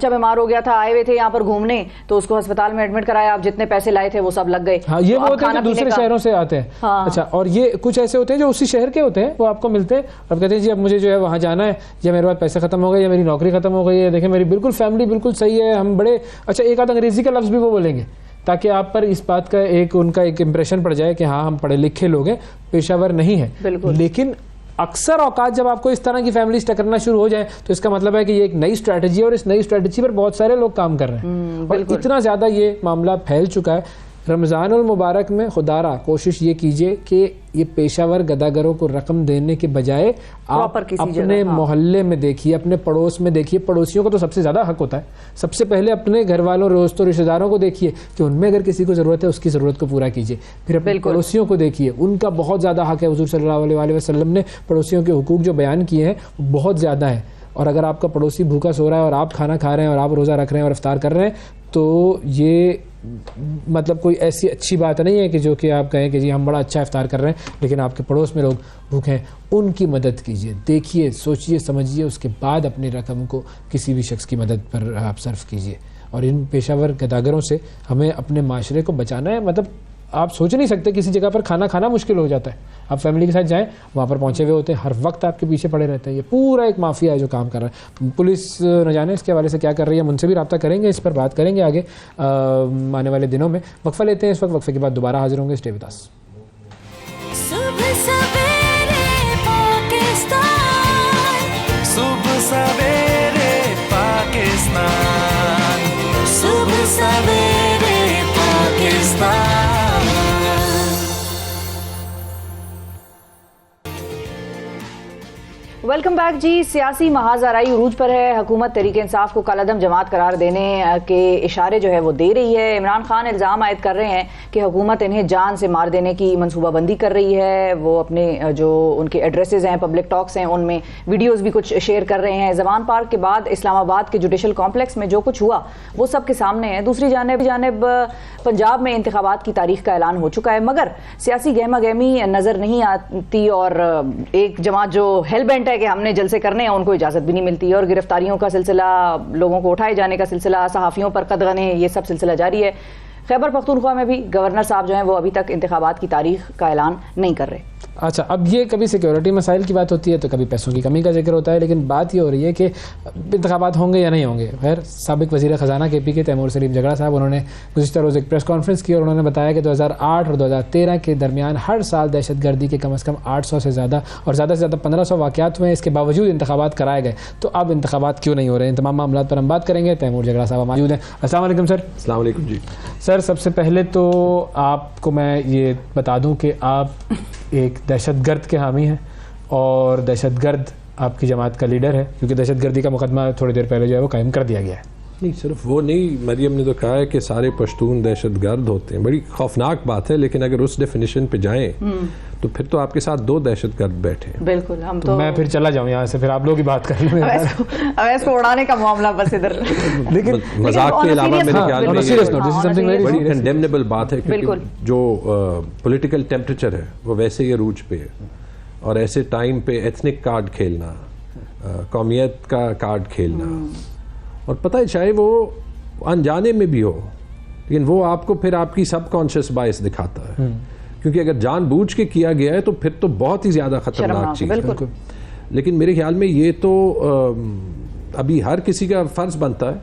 A: बीमार हो गया था, आए हुए थे यहाँ पर घूमने, तो उसको अस्पताल में एडमिट कराया, आप जितने पैसे लाए थे वो सब लग गए।
B: हाँ, ये वो होते हैं जो दूसरे शहरों से आते हैं। अच्छा, और ये कुछ ऐसे होते हैं जो उसी शहर के होते हैं, वो आपको मिलते हैं, अब कहते हैं जी अब मुझे जो है वहाँ जाना है, या मेरे पास पैसे खत्म हो गए, या मेरी नौकरी खत्म हो गई है, देखें मेरी बिल्कुल फैमिली बिल्कुल सही है, हम बड़े अच्छा, एक आध अंग्रेजी का लफ्ज भी वो बोलेंगे ताकि आप पर इस बात का उनका एक इंप्रेशन पड़ जाए कि हाँ हम पढ़े लिखे लोग हैं, पेशावर नहीं है। लेकिन अक्सर औकात जब आपको इस तरह की फैमिलीज टकरना शुरू हो जाए तो इसका मतलब है कि ये एक नई स्ट्रैटेजी है और इस नई स्ट्रैटेजी पर बहुत सारे लोग काम कर रहे हैं और इतना ज्यादा ये मामला फैल चुका है। रमज़ान उल मुबारक में खुदारा कोशिश ये कीजिए कि ये पेशावर गदागरों को रकम देने के बजाय आप अपने मोहल्ले में देखिए, अपने पड़ोस में देखिए। पड़ोसियों को तो सबसे ज़्यादा हक होता है, सबसे पहले अपने घर वालों, दोस्तों, रिश्तेदारों को देखिए कि उनमें अगर किसी को ज़रूरत है उसकी ज़रूरत को पूरा कीजिए। फिर अपने पड़ोसियों को देखिए, उनका बहुत ज़्यादा हक है। हुज़ूर सल्लल्लाहु अलैहि वसल्लम ने पड़ोसियों के हुकूक जो बयान किए हैं बहुत ज़्यादा है, और अगर आपका पड़ोसी भूखा सो रहा है और आप खाना खा रहे हैं और आप रोज़ा रख रहे हैं और इफ्तार कर रहे हैं तो ये मतलब कोई ऐसी अच्छी बात नहीं है कि जो कि आप कहें कि जी हम बड़ा अच्छा इफ्तार कर रहे हैं लेकिन आपके पड़ोस में लोग भूखे हैं। उनकी मदद कीजिए, देखिए, सोचिए, समझिए, उसके बाद अपनी रकम को किसी भी शख्स की मदद पर आप सर्फ कीजिए। और इन पेशावर गदागरों से हमें अपने माशरे को बचाना है। मतलब आप सोच नहीं सकते, किसी जगह पर खाना खाना मुश्किल हो जाता है, आप फैमिली के साथ जाएं, वहाँ पर पहुँचे हुए होते हैं, हर वक्त आपके पीछे पड़े रहते हैं। ये पूरा एक माफिया है जो काम कर रहा है। पुलिस न जाने इसके हवाले से क्या कर रही है, हम उनसे भी रब्ता करेंगे, इस पर बात करेंगे आगे आने वाले दिनों में। वक्फा लेते हैं इस वक्त, वक्फे के बाद दोबारा हाजिर होंगे। Stay with us.
E: सुबह सवेरे पाकिस्तान, सुबह सवेरे पाकिस्तान, सुबह सवेरे पाकिस्तान।
A: वेलकम बैक जी। सियासी महाजराई उरूज पर है। हुकूमत तहरीक इंसाफ को कालादम जमात करार देने के इशारे जो है वो दे रही है। इमरान खान इल्ज़ाम आयद कर रहे हैं कि हुकूमत इन्हें जान से मार देने की मनसूबाबंदी कर रही है। वो अपने जो उनके एड्रेसेस हैं, पब्लिक टॉक्स हैं, उनमें वीडियोज़ भी कुछ शेयर कर रहे हैं। जवान पार्क के बाद इस्लामाबाद के जुडिशल कॉम्प्लेक्स में जो कुछ हुआ वो सबके सामने है। दूसरी जानिब पंजाब में इंतखाबात की तारीख का ऐलान हो चुका है, मगर सियासी गहमा गहमी नज़र नहीं आती और एक जमात जो हेल बेंट है कि हमने जलसे करने हैं, उनको इजाज़त भी नहीं मिलती है। और गिरफ्तारियों का सिलसिला, लोगों को उठाए जाने का सिलसिला, सहाफ़ियों पर कदगने, ये सब सिलसिला जारी है। खैबर पख्तूनख्वा में भी गवर्नर साहब जो हैं वो अभी तक इंतखाबात की तारीख का ऐलान नहीं कर रहे।
B: अच्छा, अब ये कभी सिक्योरिटी मसाइल की बात होती है तो कभी पैसों की कमी का जिक्र होता है, लेकिन बात ये हो रही है कि इंतखाबात होंगे या नहीं होंगे। खैर, साबिक वज़ीर ख़जाना KP के तैमूर सलीम झगड़ा साहब, उन्होंने गुज़िश्ता रोज़ एक प्रेस कॉन्फ्रेंस की और उन्होंने बताया कि 2008 और 2013 के दरमियान हर साल दहशतगर्दी के कम अज़ कम 800 से ज़्यादा और ज़्यादा से ज़्यादा 1500 वाक़यात हुए। इसके बावजूद इंतखाबात कराए गए, तो अब इंतखाबात क्यों नहीं हो रहे हैं? इन तमाम मामलों पर हम बात करेंगे। तैमूर झगड़ा साहब मौजूद हैं। अस्सलाम वालेकुम सर।
G: अस्सलाम वालेकुम जी।
B: सर, सबसे पहले तो आपको मैं ये बता दूं कि आप एक दहशतगर्द के हामी हैं और दहशतगर्द आपकी जमात का लीडर है, क्योंकि दहशतगर्दी का मुकदमा थोड़ी देर पहले जो है वो कायम कर दिया गया है।
J: नहीं, सिर्फ वो नहीं, मरियम ने तो कहा है कि सारे पश्तून दहशतगर्द होते हैं। बड़ी खौफनाक बात है, लेकिन अगर उस डेफिनेशन पे जाएं तो फिर तो आपके साथ 2 दहशतगर्द बैठे हैं।
A: बिल्कुल, हम तो
B: मैं फिर चला जाऊं यहाँ से, फिर आप लोग ही बात कर लें।
A: अवैस को उड़ाने का मामला बस इधर।
B: लेकिन
J: मजाक के अलावा मेरे ख्याल में
B: ये
J: बड़ी कंडेमनेबल बात है, क्योंकि जो पॉलिटिकल टेम्परेचर है वो वैसे ही अरूज पे है, और ऐसे टाइम पे एथनिक कार्ड खेलना, कौमियत का कार्ड खेलना, और पता है चाहे वो अनजाने में भी हो, लेकिन वो आपको फिर आपकी सबकॉन्शियस बायस दिखाता है, क्योंकि अगर जानबूझ के किया गया है तो फिर तो बहुत ही ज़्यादा ख़तरनाक चीज़ है। लेकिन मेरे ख्याल में ये तो अभी हर किसी का फ़र्ज़ बनता है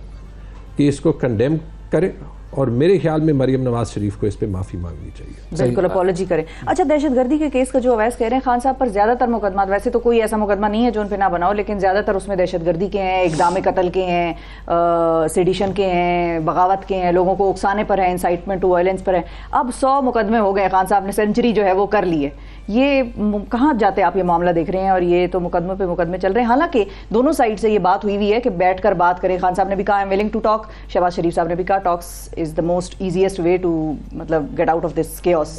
J: कि इसको कंडेम करे, और मेरे ख्याल में मरियम नवाज शरीफ को इस पे माफ़ी मांगनी चाहिए।
A: बिल्कुल, अपॉलॉजी करें। अच्छा, दहशतगर्दी के केस का जो अवैस कह रहे हैं खान साहब पर, ज़्यादातर मुकदमा, वैसे तो कोई ऐसा मुकदमा नहीं है जो उन पे ना बनाओ, लेकिन ज़्यादातर उसमें दहशतगर्दी के हैं, इक़दाम कत्ल के हैं, सेडिशन के हैं, बगावत के हैं, लोगों को उकसाने पर है, इंसाइटमेंट टू वायलेंस पर है। अब 100 मुकदमे हो गए, खान साहब ने सेंचुरी जो है वो कर ली है। ये कहाँ जाते आप ये मामला देख रहे हैं? और ये तो मुकदमे पे मुकदमे चल रहे हैं। हालांकि दोनों साइड से ये बात हुई हुई है कि बैठकर बात करें। खान साहब ने भी कहा I am willing to talk, Shehbaz Sharif साहब ने भी कहा talks is the most easiest way to मतलब get out of this chaos.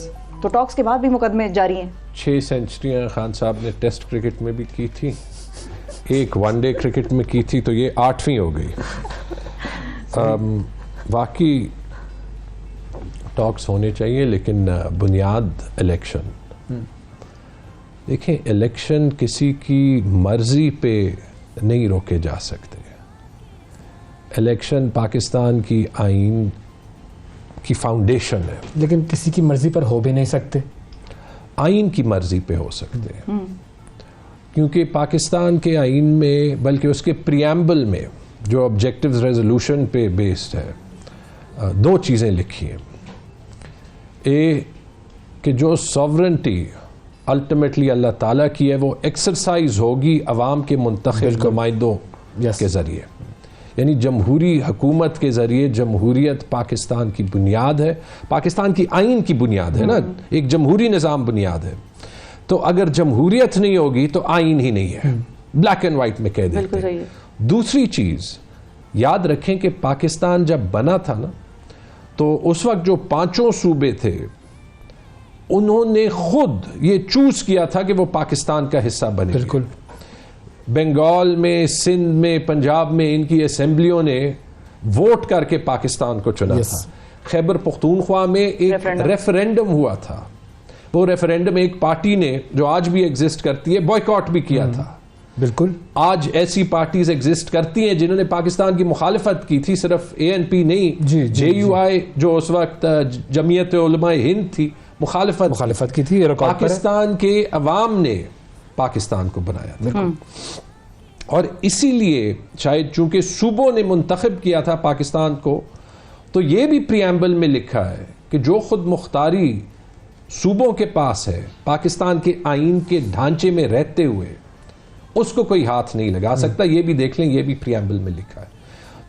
A: तो टॉक्स के बाद भी मुकदमे जारी हैं।
J: 6 सेंचुरियाँ खान साहब ने टेस्ट क्रिकेट में भी की थी, 1 वनडे क्रिकेट में की थी, तो ये 8वीं हो गई। वाकई टॉक्स होने चाहिए, लेकिन बुनियाद इलेक्शन। देखें, इलेक्शन किसी की मर्जी पे नहीं रोके जा सकते। इलेक्शन पाकिस्तान की आइन की फाउंडेशन है,
B: लेकिन किसी की मर्जी पर हो भी नहीं सकते।
J: आइन की मर्जी पे हो सकते हैं, क्योंकि पाकिस्तान के आइन में, बल्कि उसके प्रियम्बल में जो ऑब्जेक्टिव्स रेजोल्यूशन पे बेस्ड है, 2 चीज़ें लिखी हैं। कि जो सॉवरेंटी अल्टीमेटली अल्लाह ताला की है वो एक्सरसाइज होगी अवाम के मुंतखब नुमाइंदों के ज़रिए, यानी जमहूरी हुकूमत के ज़रिए। जमहूरियत पाकिस्तान की बुनियाद है, पाकिस्तान की आइन की बुनियाद है ना, एक जमहूरी निज़ाम बुनियाद है। तो अगर जमहूरियत नहीं होगी तो आइन ही नहीं है, ब्लैक एंड वाइट में कह देते हैं। दूसरी चीज़ याद रखें कि पाकिस्तान जब बना था ना, तो उस वक्त जो 5 सूबे थे उन्होंने खुद ये चूज किया था कि वो पाकिस्तान का हिस्सा बने।
B: बिल्कुल,
J: बंगाल में, सिंध में, पंजाब में इनकी असेंबलियों ने वोट करके पाकिस्तान को चुना था। खैबर पख्तूनख्वा में एक रेफरेंडम हुआ था, वो रेफरेंडम एक पार्टी ने, जो आज भी एग्जिस्ट करती है, बॉयकॉट भी किया था।
B: बिल्कुल,
J: आज ऐसी पार्टीज एग्जिस्ट करती हैं जिन्होंने पाकिस्तान की मुखालिफत की थी, सिर्फ ANP नहीं, JUI जो उस वक्त जमीयत उलमा हिंद थी, मुखालिफत की थी। पाकिस्तान के अवाम ने पाकिस्तान को बनाया था, और इसीलिए शायद चूंकि सूबों ने मुंतखब किया था पाकिस्तान को, तो ये भी प्रियम्बल में लिखा है कि जो खुद मुख्तारी सूबों के पास है, पाकिस्तान के आइन के ढांचे में रहते हुए, उसको कोई हाथ नहीं लगा सकता। ये भी देख लें, ये भी प्रियम्बल में लिखा है।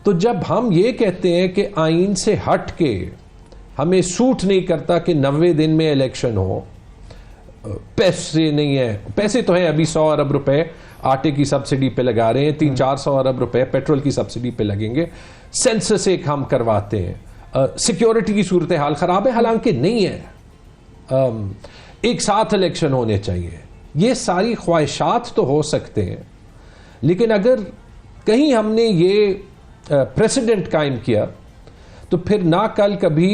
J: तो जब हम ये कहते हैं कि आइन से हट के हमें सूट नहीं करता कि 90 दिन में इलेक्शन हो, पैसे नहीं है, पैसे तो हैं, अभी 100 अरब रुपए आटे की सब्सिडी पे लगा रहे हैं, 300-400 अरब रुपए पेट्रोल की सब्सिडी पे लगेंगे, सेंसस एक हम करवाते हैं, सिक्योरिटी की सूरत हाल खराब है, हालांकि नहीं है। एक साथ इलेक्शन होने चाहिए। ये सारी ख्वाहिशात तो हो सकते हैं, लेकिन अगर कहीं हमने ये प्रेसिडेंट कायम किया तो फिर ना कल कभी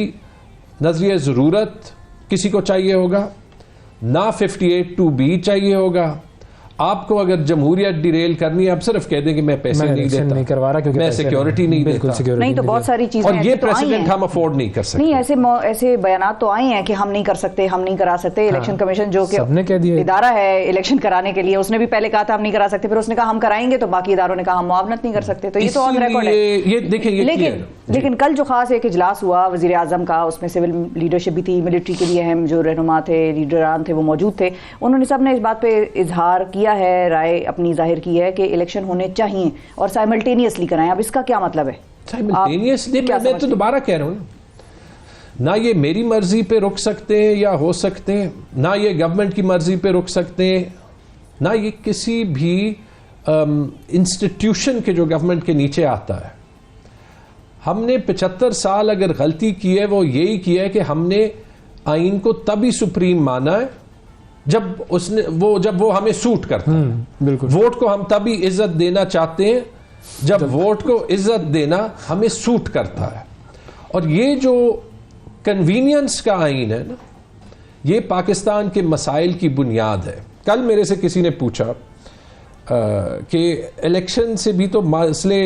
J: नजरिया ज़रूरत किसी को चाहिए होगा, ना 58(2)B चाहिए होगा, आपको अगर जमहूरियत डिरेल करनी है, आप सिर्फ कह दें कि मैं पैसे नहीं देता,
B: नहीं करवा रहा क्योंकि
J: मैं सिक्योरिटी नहीं देता।
A: नहीं तो बहुत सारी चीजें
J: और ये
A: तो आई
J: प्रेसिडेंट
A: हैं।
J: हम अफोर्ड नहीं कर सकते।
A: नहीं, ऐसे बयानात तो आए हैं कि हम नहीं कर सकते, हम नहीं करा सकते। इलेक्शन कमीशन जो कि
B: सबने कह दिया
A: इदारा है इलेक्शन कराने के लिए, उसने भी पहले कहा था हम नहीं करा सकते, फिर उसने कहा हम कराएंगे, तो बाकी इदारों ने कहा हम मुआवनत नहीं कर सकते। तो ये तो ऑन रिकॉर्ड है।
J: ये देखें, ये
A: लेकिन कल जो खास एक इजलास हुआ वजीर आजम का, उसमें सिविल लीडरशिप भी थी, मिलिट्री के लिए अहम जो रहनुमा थे, लीडरान थे, वो मौजूद थे। उन्होंने सब ने इस बात पे इजहार किया है, राय अपनी जाहिर की है कि इलेक्शन होने चाहिए और साइमल्टेनियसली कराएं। अब इसका क्या मतलब है?
J: साइमल्टेनियसली मैं तो दोबारा कह रहा हूँ ना, ये मेरी मर्जी पे रुक सकते हैं या हो सकते हैं, ना ये गवर्नमेंट की मर्जी पे रुक सकते हैं, ना ये किसी भी इंस्टीट्यूशन के जो गवर्नमेंट के नीचे आता है। हमने 75 साल अगर गलती की है वो यही किया है कि हमने आइन को तभी सुप्रीम माना है जब वो हमें सूट करता है।
B: बिल्कुल।
J: वोट को हम तभी इज्जत देना चाहते हैं जब वोट को इज्जत देना हमें सूट करता है। और ये जो कन्वीनियंस का आइन है ना, ये पाकिस्तान के मसाइल की बुनियाद है। कल मेरे से किसी ने पूछा कि इलेक्शन से भी तो मसले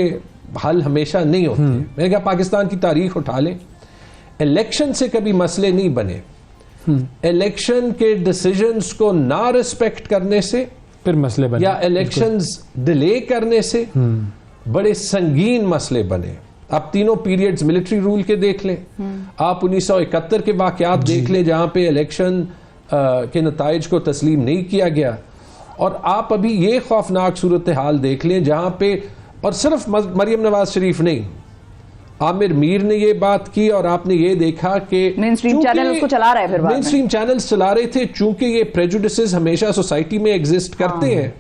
J: हल हमेशा नहीं होते। मैंने कहा पाकिस्तान की तारीख उठा लें, इलेक्शन से कभी मसले नहीं बने। इलेक्शन के डिसीजंस को ना रिस्पेक्ट करने से
B: फिर मसले बने,
J: या इलेक्शंस डिले करने से बड़े संगीन मसले बने। आप तीनों पीरियड्स मिलिट्री रूल के देख लें, आप 1971 के वाकयात देख लें जहां पे इलेक्शन के नताइज को तस्लीम नहीं किया गया, और आप अभी ये खौफनाक सूरत हाल देख लें जहां पे, और सिर्फ मरियम नवाज शरीफ नहीं, आमिर मीर ने ये बात की, और आपने ये देखा कि
A: मेनस्ट्रीम चैनल उसको चला रहा है, फिर
J: मेनस्ट्रीम चैनल्स चला रहे थे। चूंकि ये प्रेजुडिसेस हमेशा सोसाइटी में एग्जिस्ट करते हैं,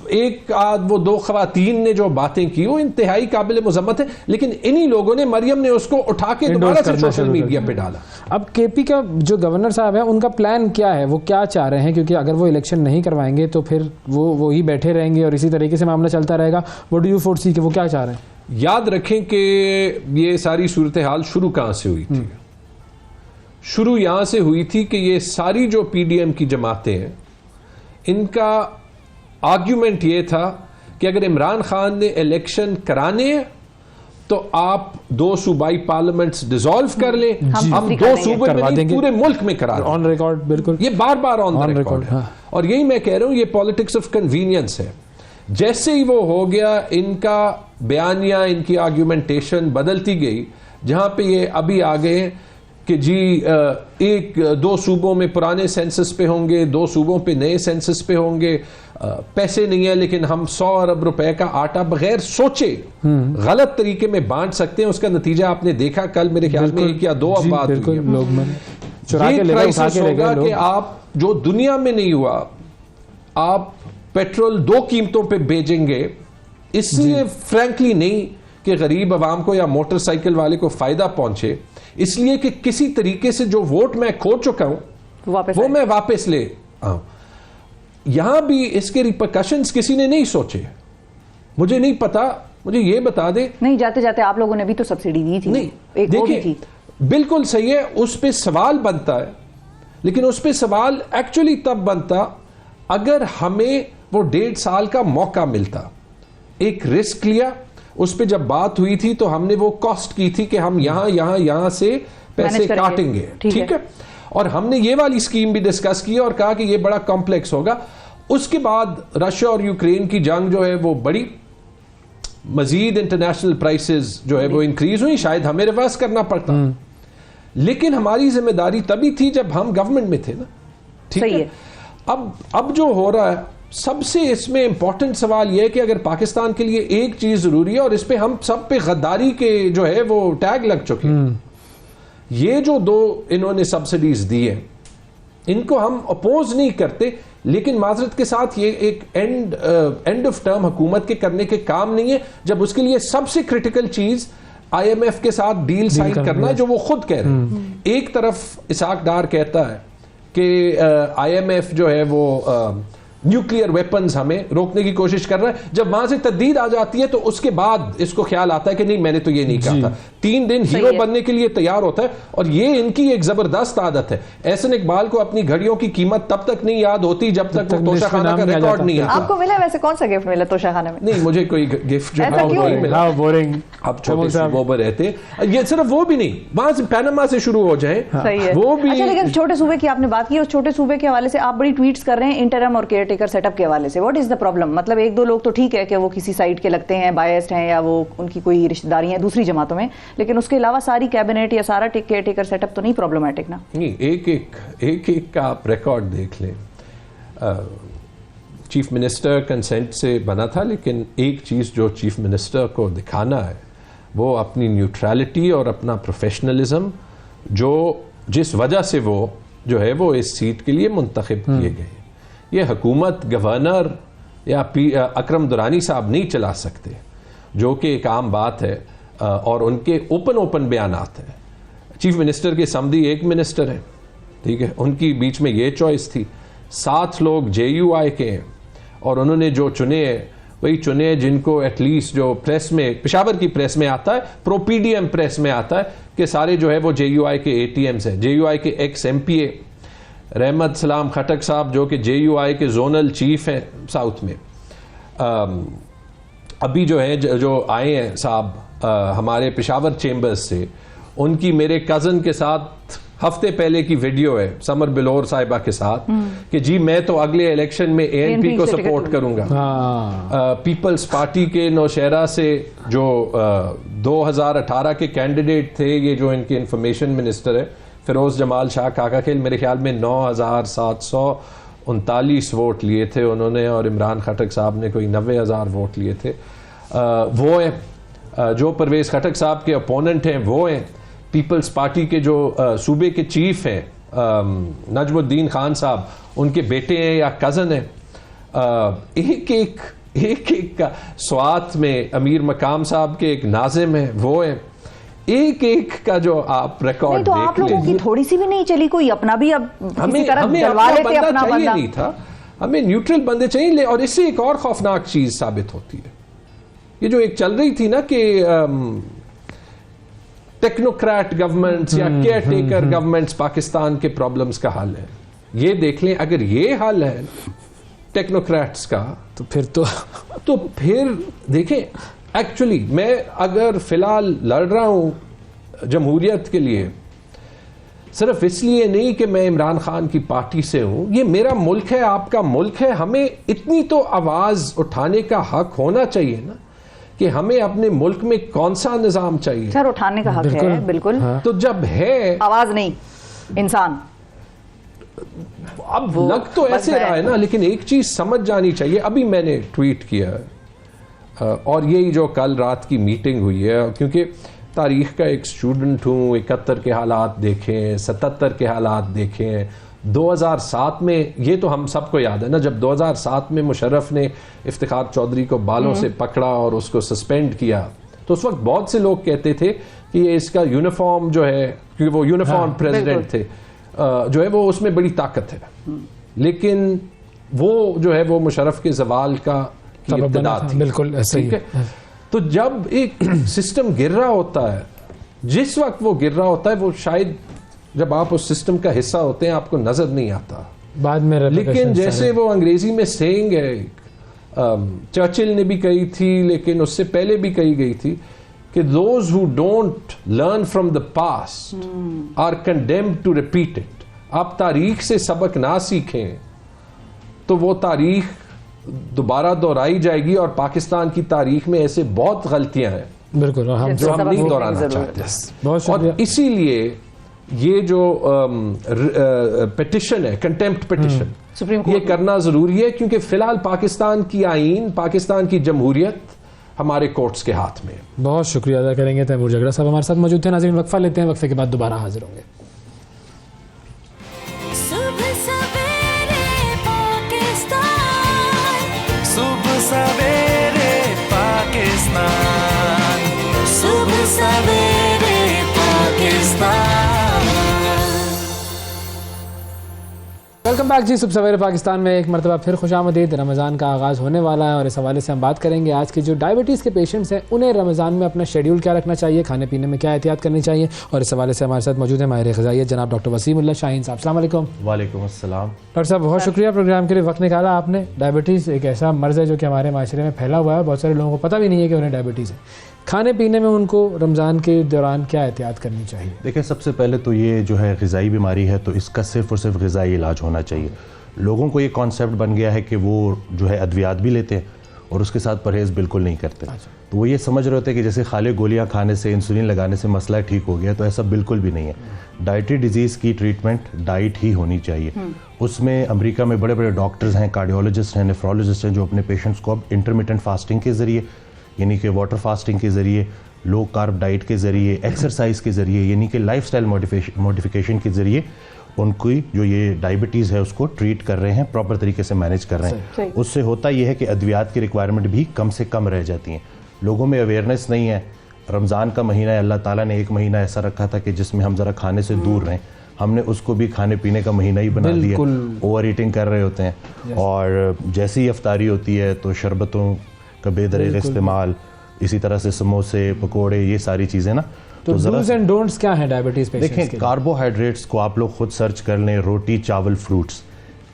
J: एक आध वो दो खवातीन ने जो बातें की वो इंतहाई काबिल मुजम्मत है, लेकिन इन्हीं लोगों ने, मरियम ने उसको उठा के दोबारा से सोशल मीडिया पे डाला।
B: अब केपी का जो गवर्नर साहब है उनका प्लान क्या है, वो क्या चाह रहे हैं? क्योंकि अगर वो इलेक्शन नहीं करवाएंगे तो फिर वो ही बैठे रहेंगे और इसी तरीके से मामला चलता रहेगा। व्हाट डू यू फोरसी कि वो क्या चाह रहे हैं?
J: याद रखें कि ये सारी सूरत हाल शुरू कहां से हुई थी? शुरू यहां से हुई थी कि ये सारी जो पीडीएम की जमातें हैं, इनका आर्ग्यूमेंट ये था कि अगर इमरान खान ने इलेक्शन कराने हैं तो आप 2 सूबाई पार्लियामेंट्स डिसॉल्व कर लें, हम 2 सूबे में नहीं पूरे मुल्क में करा दें।
B: ऑन रिकॉर्ड, बिल्कुल,
J: ये बार बार ऑन रिकॉर्ड है। और यही मैं कह रहा हूं, ये पॉलिटिक्स ऑफ कन्वीनियंस है। जैसे ही वो हो गया, इनका बयानिया, इनकी आर्ग्यूमेंटेशन बदलती गई, जहां पे ये अभी आ गए कि जी 1-2 सूबों में पुराने सेंसस पे होंगे, 2 सूबों पे नए सेंसस पे होंगे, पैसे नहीं है लेकिन हम 100 अरब रुपए का आटा बगैर सोचे गलत तरीके में बांट सकते हैं। उसका नतीजा आपने देखा कल, मेरे ख्याल में 1 या 2 अखबार हुई है। ये क्राइसिस होगा कि आप जो दुनिया में नहीं हुआ, आप पेट्रोल 2 कीमतों पे बेचेंगे, इसलिए फ्रैंकली नहीं कि गरीब आवाम को या मोटरसाइकिल वाले को फायदा पहुंचे, इसलिए कि किसी तरीके से जो वोट मैं खो चुका हूं वो मैं वापस ले आऊं। यहां भी इसके रिपरकशंस किसी ने नहीं सोचे। मुझे नहीं पता, मुझे ये बता दे।
A: नहीं, जाते जाते आप लोगों ने भी तो सब्सिडी दी थी।
J: नहीं,
A: एक
J: देखिए,
A: थी।
J: बिल्कुल सही है, उस पर सवाल बनता है, लेकिन उस पर सवाल एक्चुअली तब बनता अगर हमें वो 1.5 साल का मौका मिलता। एक रिस्क लिया, उस पर जब बात हुई थी तो हमने वो कॉस्ट की थी कि हम यहां से पैसे काटेंगे, ठीक है। और हमने ये वाली स्कीम भी डिस्कस की और कहा कि ये बड़ा कॉम्प्लेक्स होगा। उसके बाद रशिया और यूक्रेन की जंग जो है वो बड़ी, मजीद इंटरनेशनल प्राइसेस जो है वो इंक्रीज हुई, शायद हमें रिवर्स करना पड़ता, लेकिन हमारी जिम्मेदारी तभी थी जब हम गवर्नमेंट में थे ना, ठीक है। अब जो हो रहा है, सबसे इसमें इंपॉर्टेंट सवाल यह है कि अगर पाकिस्तान के लिए एक चीज जरूरी है, और इस पे हम सब पे गद्दारी के जो है वो टैग लग चुके हैं, ये जो 2 इन्होंने सब्सिडीज दी है, इनको हम अपोज नहीं करते, लेकिन माजरत के साथ ये एक एंड ऑफ टर्म हुकूमत के करने के काम नहीं है, जब उसके लिए सबसे क्रिटिकल चीज IMF के साथ डील साइन करना है, जो वो खुद कह रहे हैं। एक तरफ इसाक डार कहता है कि IMF जो है वो न्यूक्लियर वेपन्स हमें रोकने की कोशिश कर रहा है। जब वहां से तददीद आ जाती है तो उसके बाद इसको ख्याल आता है कि नहीं मैंने तो ये नहीं कहा था। 3 दिन हीरो बनने के लिए तैयार होता है और ये इनकी एक जबरदस्त आदत है। एहसन इकबाल को अपनी घड़ियों की कीमत तब तक नहीं याद होती जब तक वो तोशाखाना का रिकॉर्ड नहीं आता।
A: आपको मिला वैसे कौन सा गिफ्ट मिला तोशाखाने में?
J: नहीं, मुझे कोई गिफ्ट जो है वो नहीं मिला।
B: बोरिंग।
J: अब छोटे से वो रहते, ये सिर्फ वो भी नहीं, वहां से पैनामा से शुरू हो जाए
A: सही है
J: वो भी।
A: अच्छा, लेकिन छोटे सूबे की आपने बात की, उस छोटे सूबे के हवाले से आप बड़ी ट्वीट्स कर रहे हैं इंटरम और केयरटेकर सेटअप के हवाले से। What is the problem? मतलब 1-2 लोग तो ठीक है कि वो किसी साइड के लगते हैं, बायस्ड हैं या वो उनकी कोई रिश्तेदारी है दूसरी जमातों में, लेकिन उसके अलावा सारी कैबिनेट या सारा केयरटेकर सेटअप तो नहीं प्रॉब्लमेटिक ना?
J: नहीं, एक का आप रिकॉर्ड देख लें। चीफ मिनिस्टर कंसेंट से बना था, लेकिन एक चीज़ जो चीफ मिनिस्टर को दिखाना है वो अपनी न्यूट्रलिटी और अपना प्रोफेशनलिज्म, जो जिस वजह से वो जो है वो इस सीट के लिए मुंतखब किए गए। ये हुकूमत गवर्नर या अकरम दुरानी साहब नहीं चला सकते, जो कि एक आम बात है, और उनके ओपन बयानात हैं। चीफ मिनिस्टर के समधी एक मिनिस्टर हैं, ठीक है, उनकी बीच में ये चॉइस थी। 7 लोग JUI के हैं और उन्होंने जो चुने हैं वही चुने जिनको एटलीस्ट जो प्रेस में, पेशावर की प्रेस में आता है, प्रो PDM प्रेस में आता है कि सारे जो है वो JUI के ATMs हैं। JUI के ex MPA रहमत सलाम खटक साहब जो कि JUI के जोनल चीफ हैं साउथ में, अभी जो है जो आए हैं साहब हमारे पेशावर चेंबर्स से, उनकी मेरे कज़न के साथ हफ्ते पहले की वीडियो है समर बिलोर साहिबा के साथ कि जी मैं तो अगले इलेक्शन में ANP को सपोर्ट करूंगा। पीपल्स पार्टी के नौशहरा से जो 2018 के कैंडिडेट थे, ये जो इनके इंफॉर्मेशन मिनिस्टर है फिरोज जमाल शाह काका खेल, मेरे ख्याल में 9,739 वोट लिए थे उन्होंने, और इमरान खटक साहब ने कोई 90,000 वोट लिए थे। वो है जो परवेज खटक साहब के अपोनेंट हैं, वो हैं पीपल्स पार्टी के जो सूबे के चीफ हैं नजमुद्दीन खान साहब, उनके बेटे हैं या कज़न हैं। एक का स्वात में अमीर मकाम साहब के एक नाजिम है, वो है। एक का जो आप रिकॉर्ड
A: तो आप लोगों की थोड़ी सी भी नहीं चली कोई अपना भी? अब
J: हमें चाहिए नहीं था, हमें न्यूट्रल बंदे चाहिए। और इससे एक और खौफनाक चीज साबित होती है, ये जो एक चल रही थी ना कि टेक्नोक्रेट गवर्नमेंट्स या केयर टेकर गवर्नमेंट्स पाकिस्तान के प्रॉब्लम्स का हल है। ये देख लें, अगर ये हल है टेक्नोक्रेट्स का, तो फिर देखें, एक्चुअली मैं अगर फिलहाल लड़ रहा हूं जमहूरियत के लिए, सिर्फ इसलिए नहीं कि मैं इमरान खान की पार्टी से हूं, ये मेरा मुल्क है, आपका मुल्क है, हमें इतनी तो आवाज उठाने का हक होना चाहिए ना कि हमें अपने मुल्क में कौन सा निजाम चाहिए।
A: सर उठाने का हक है बिल्कुल।
J: हाँ। तो जब है
A: आवाज नहीं इंसान,
J: अब लग तो ऐसे रहा है ना, लेकिन एक चीज समझ जानी चाहिए। अभी मैंने ट्वीट किया और यही जो कल रात की मीटिंग हुई है, क्योंकि तारीख का एक स्टूडेंट हूँ, 71 के हालात देखें, 77 के हालात देखें, 2007 में, ये तो हम सबको याद है ना, जब 2007 में मुशर्रफ ने इफ्तिखार चौधरी को बालों से पकड़ा और उसको सस्पेंड किया, तो उस वक्त बहुत से लोग कहते थे कि ये इसका यूनिफॉर्म जो है, क्योंकि वो यूनिफॉर्म प्रेसिडेंट थे, जो है वो उसमें बड़ी ताकत है, लेकिन वो जो है वो मुशर्रफ के जवाल का इब्तिदा थी।
B: बिल्कुल ऐसे ही है।
J: तो जब एक सिस्टम गिर रहा होता है, जिस वक्त वो गिर रहा होता है, वो शायद जब आप उस सिस्टम का हिस्सा होते हैं आपको नजर नहीं आता
B: बाद में।
J: लेकिन जैसे वो अंग्रेजी में सेइंग है, चर्चिल ने भी कही थी, लेकिन उससे पहले भी कही गई थी कि those who don't learn from the past are condemned to repeat it। आप तारीख से सबक ना सीखें तो वो तारीख दोबारा दोहराई जाएगी, और पाकिस्तान की तारीख में ऐसे बहुत गलतियां हैं
B: बिल्कुल हम
J: जो हम नहीं दोहराना चाहते। और इसीलिए ये जो पिटिशन है, कंटेम्प्ट पिटिशन, ये करना जरूरी है, क्योंकि फिलहाल पाकिस्तान की आईन, पाकिस्तान की जमहूरियत हमारे कोर्ट्स के हाथ में।
B: बहुत शुक्रिया अदा करेंगे तैमूर जगड़ा साहब हमारे साथ मौजूद थे। नाज़रीन वक्फा लेते हैं, वक्फे के बाद दोबारा हाजिर होंगे।
E: सुबह सवेरे पाकिस्तान, सुबह सवेरे पाकिस्तान, सुबह सवेरे पाकिस्तान।
B: वेलकम बैक जी। सुबह सवेरे पाकिस्तान में एक मरतबा फिर खुशामदीद। रमज़ान का आगाज़ होने वाला है और इस हवाले से हम बात करेंगे आज के जो डायबिटीज़ के पेशेंट्स हैं उन्हें रमज़ान में अपना शेड्यूल क्या रखना चाहिए, खाने पीने में क्या एहतियात करनी चाहिए। और इस हवाले से हमारे साथ मौजूद है माहिर ग़िज़ाइयत जनाब डॉक्टर वसीमुल्लाह शाहीन साहब। अस्सलाम वालेकुम।
K: वालेकुम अस्सलाम।
B: डॉक्टर साहब बहुत शुक्रिया प्रोग्राम के लिए वक्त निकाला आपने। डायबिटीज़ एक ऐसा मर्ज़ है जो कि हमारे माशरे में फैला हुआ है, बहुत सारे लोगों को पता भी नहीं है कि उन्हें डायबिटीज़ है। खाने पीने में उनको रमज़ान के दौरान क्या एहतियात करनी चाहिए?
K: देखिए, सबसे पहले तो ये जो है ग़िज़ाई बीमारी है तो इसका सिर्फ़ और सिर्फ ग़िज़ाई इलाज होना चाहिए। लोगों को ये कॉन्सेप्ट बन गया है कि वो जो है अद्वियात भी लेते हैं और उसके साथ परहेज़ बिल्कुल नहीं करते। तो वो ये समझ रहे होते हैं कि जैसे खाली गोलियां खाने से, इंसुलिन लगाने से मसला ठीक हो गया, तो ऐसा बिल्कुल भी नहीं है। डाइटरी डिजीज़ की ट्रीटमेंट डाइट ही होनी चाहिए। उसमें अमेरिका में बड़े बड़े डॉक्टर्स हैं, कार्डियोलॉजिस्ट हैं, नेफ्रोलॉजिस्ट हैं, जो अपने पेशेंट्स को अब इंटरमिटेंट फास्टिंग के ज़रिए, यानी कि वाटर फास्टिंग के ज़रिए, लो कार्ब डाइट के ज़रिए, एक्सरसाइज के ज़रिए, यानी कि लाइफस्टाइल मॉडिफिकेशन के ज़रिए उनकी जो ये डायबिटीज़ है उसको ट्रीट कर रहे हैं, प्रॉपर तरीके से मैनेज कर रहे हैं। उससे होता ये है कि अद्वियात की रिक्वायरमेंट भी कम से कम रह जाती हैं। लोगों में अवेयरनेस नहीं है। रमज़ान का महीना है, अल्लाह ताला ने एक महीना ऐसा रखा था कि जिसमें हम ज़रा खाने से दूर रहें, हमने उसको भी खाने पीने का महीना ही बना दिया। ओवर ईटिंग कर रहे होते हैं और जैसे ही अफ्तारी होती है तो शरबतों का बेदरेग इस्तेमाल, इसी तरह से समोसे, पकोड़े, ये सारी चीज़ें ना।
B: तो डूज़ एंड डोंट्स क्या है डायबिटीज़ पेशेंट्स के?
K: देखें, कार्बोहाइड्रेट्स को आप लोग खुद सर्च कर लें, रोटी, चावल, फ्रूट्स,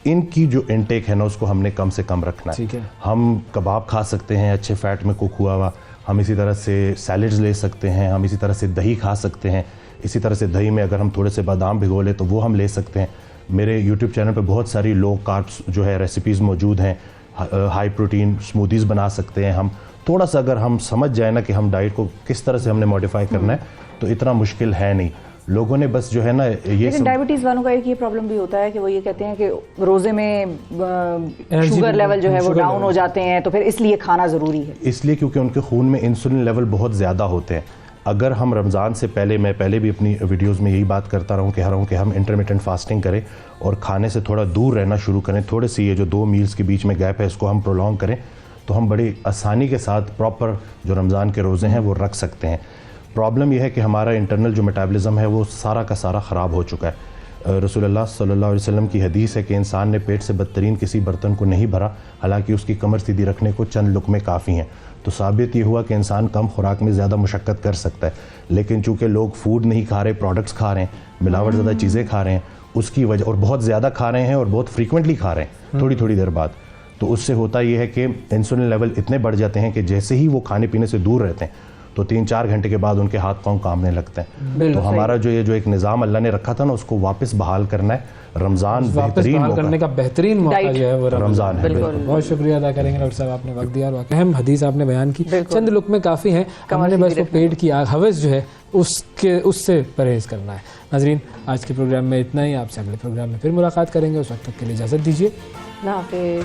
K: इनकी जो इनटेक है ना उसको हमने कम से कम रखना है। हम कबाब खा सकते हैं अच्छे फैट में कुक हुआ हुआ, हम इसी तरह से सैलड्स ले सकते हैं, हम इसी तरह से दही खा सकते हैं, इसी तरह से दही में अगर हम थोड़े से बादाम भिगो लें तो वो हम ले सकते हैं। मेरे यूट्यूब चैनल पे बहुत सारी लो कार्ब्स जो है रेसिपीज़ मौजूद हैं। हाई प्रोटीन स्मूदीज़ बना सकते हैं हम। थोड़ा सा अगर हम समझ जाए ना कि हम डाइट को किस तरह से हमने मॉडिफाई करना है तो इतना मुश्किल है नहीं। लोगों ने बस जो है ना ये
A: डायबिटीज़ वालों का एक ये प्रॉब्लम भी होता है कि वो ये कहते हैं कि रोज़े में शुगर लेवल जो है वो डाउन हो जाते हैं, तो फिर इसलिए खाना ज़रूरी है।
K: इसलिए क्योंकि उनके खून में इंसुलिन लेवल बहुत ज़्यादा होते हैं। अगर हम रमज़ान से पहले, मैं पहले भी अपनी वीडियोस में यही बात करता रहा हूँ कि हम इंटरमिटेंट फास्टिंग करें और खाने से थोड़ा दूर रहना शुरू करें, थोड़े सी ये जो 2 मील्स के बीच में गैप है इसको हम प्रोलॉन्ग करें, तो हम बड़ी आसानी के साथ प्रॉपर जो रमज़ान के रोज़े हैं वो रख सकते हैं। प्रॉब्लम यह है कि हमारा इंटरनल जो मेटाबॉलिज्म है वो सारा का सारा ख़राब हो चुका है। रसूलुल्लाह सल्लल्लाहु अलैहि वसल्लम की हदीस है कि इंसान ने पेट से बदतरीन किसी बर्तन को नहीं भरा, हालांकि उसकी कमर सीधी रखने को चंद लुक़मे काफ़ी हैं। तो साबित ये हुआ कि इंसान कम खुराक में ज़्यादा मुशक्क़त कर सकता है, लेकिन चूँकि लोग फूड नहीं खा रहे, प्रोडक्ट्स खा रहे हैं, मिलावट ज़्यादा चीज़ें खा रहे हैं, उसकी वजह, और बहुत ज़्यादा खा रहे हैं और बहुत फ्रीक्वेंटली खा रहे हैं थोड़ी थोड़ी देर बाद, तो उससे होता ये है कि इंसुलिन लेवल इतने बढ़ जाते हैं कि जैसे ही वो खाने पीने से दूर रहते हैं तो 3-4 घंटे के बाद उनके हाथ पांव कांपने लगते हैं। तो हमारा जो ये जो एक निज़ाम अल्लाह ने रखा था ना उसको वापस बहाल करना है। रमज़ान बेहतरीन
B: करने का बेहतरीन मौका जो है वो
K: रमज़ान है।
B: बहुत शुक्रिया अदा करेंगे डॉक्टर साहब, आपने वक्त दिया और अहम हदीस आपने बयान की। चंद लुक़मे काफ़ी हैं, हमने बस वो पेट की हवस जो है उससे परहेज़ करना है। नाज़रीन, आज के प्रोग्राम में इतना ही। आपसे अगले प्रोग्राम में फिर मुलाकात करेंगे, उस वक्त तक के लिए इजाज़त दीजिए।
A: अल्लाह हाफ़िज़।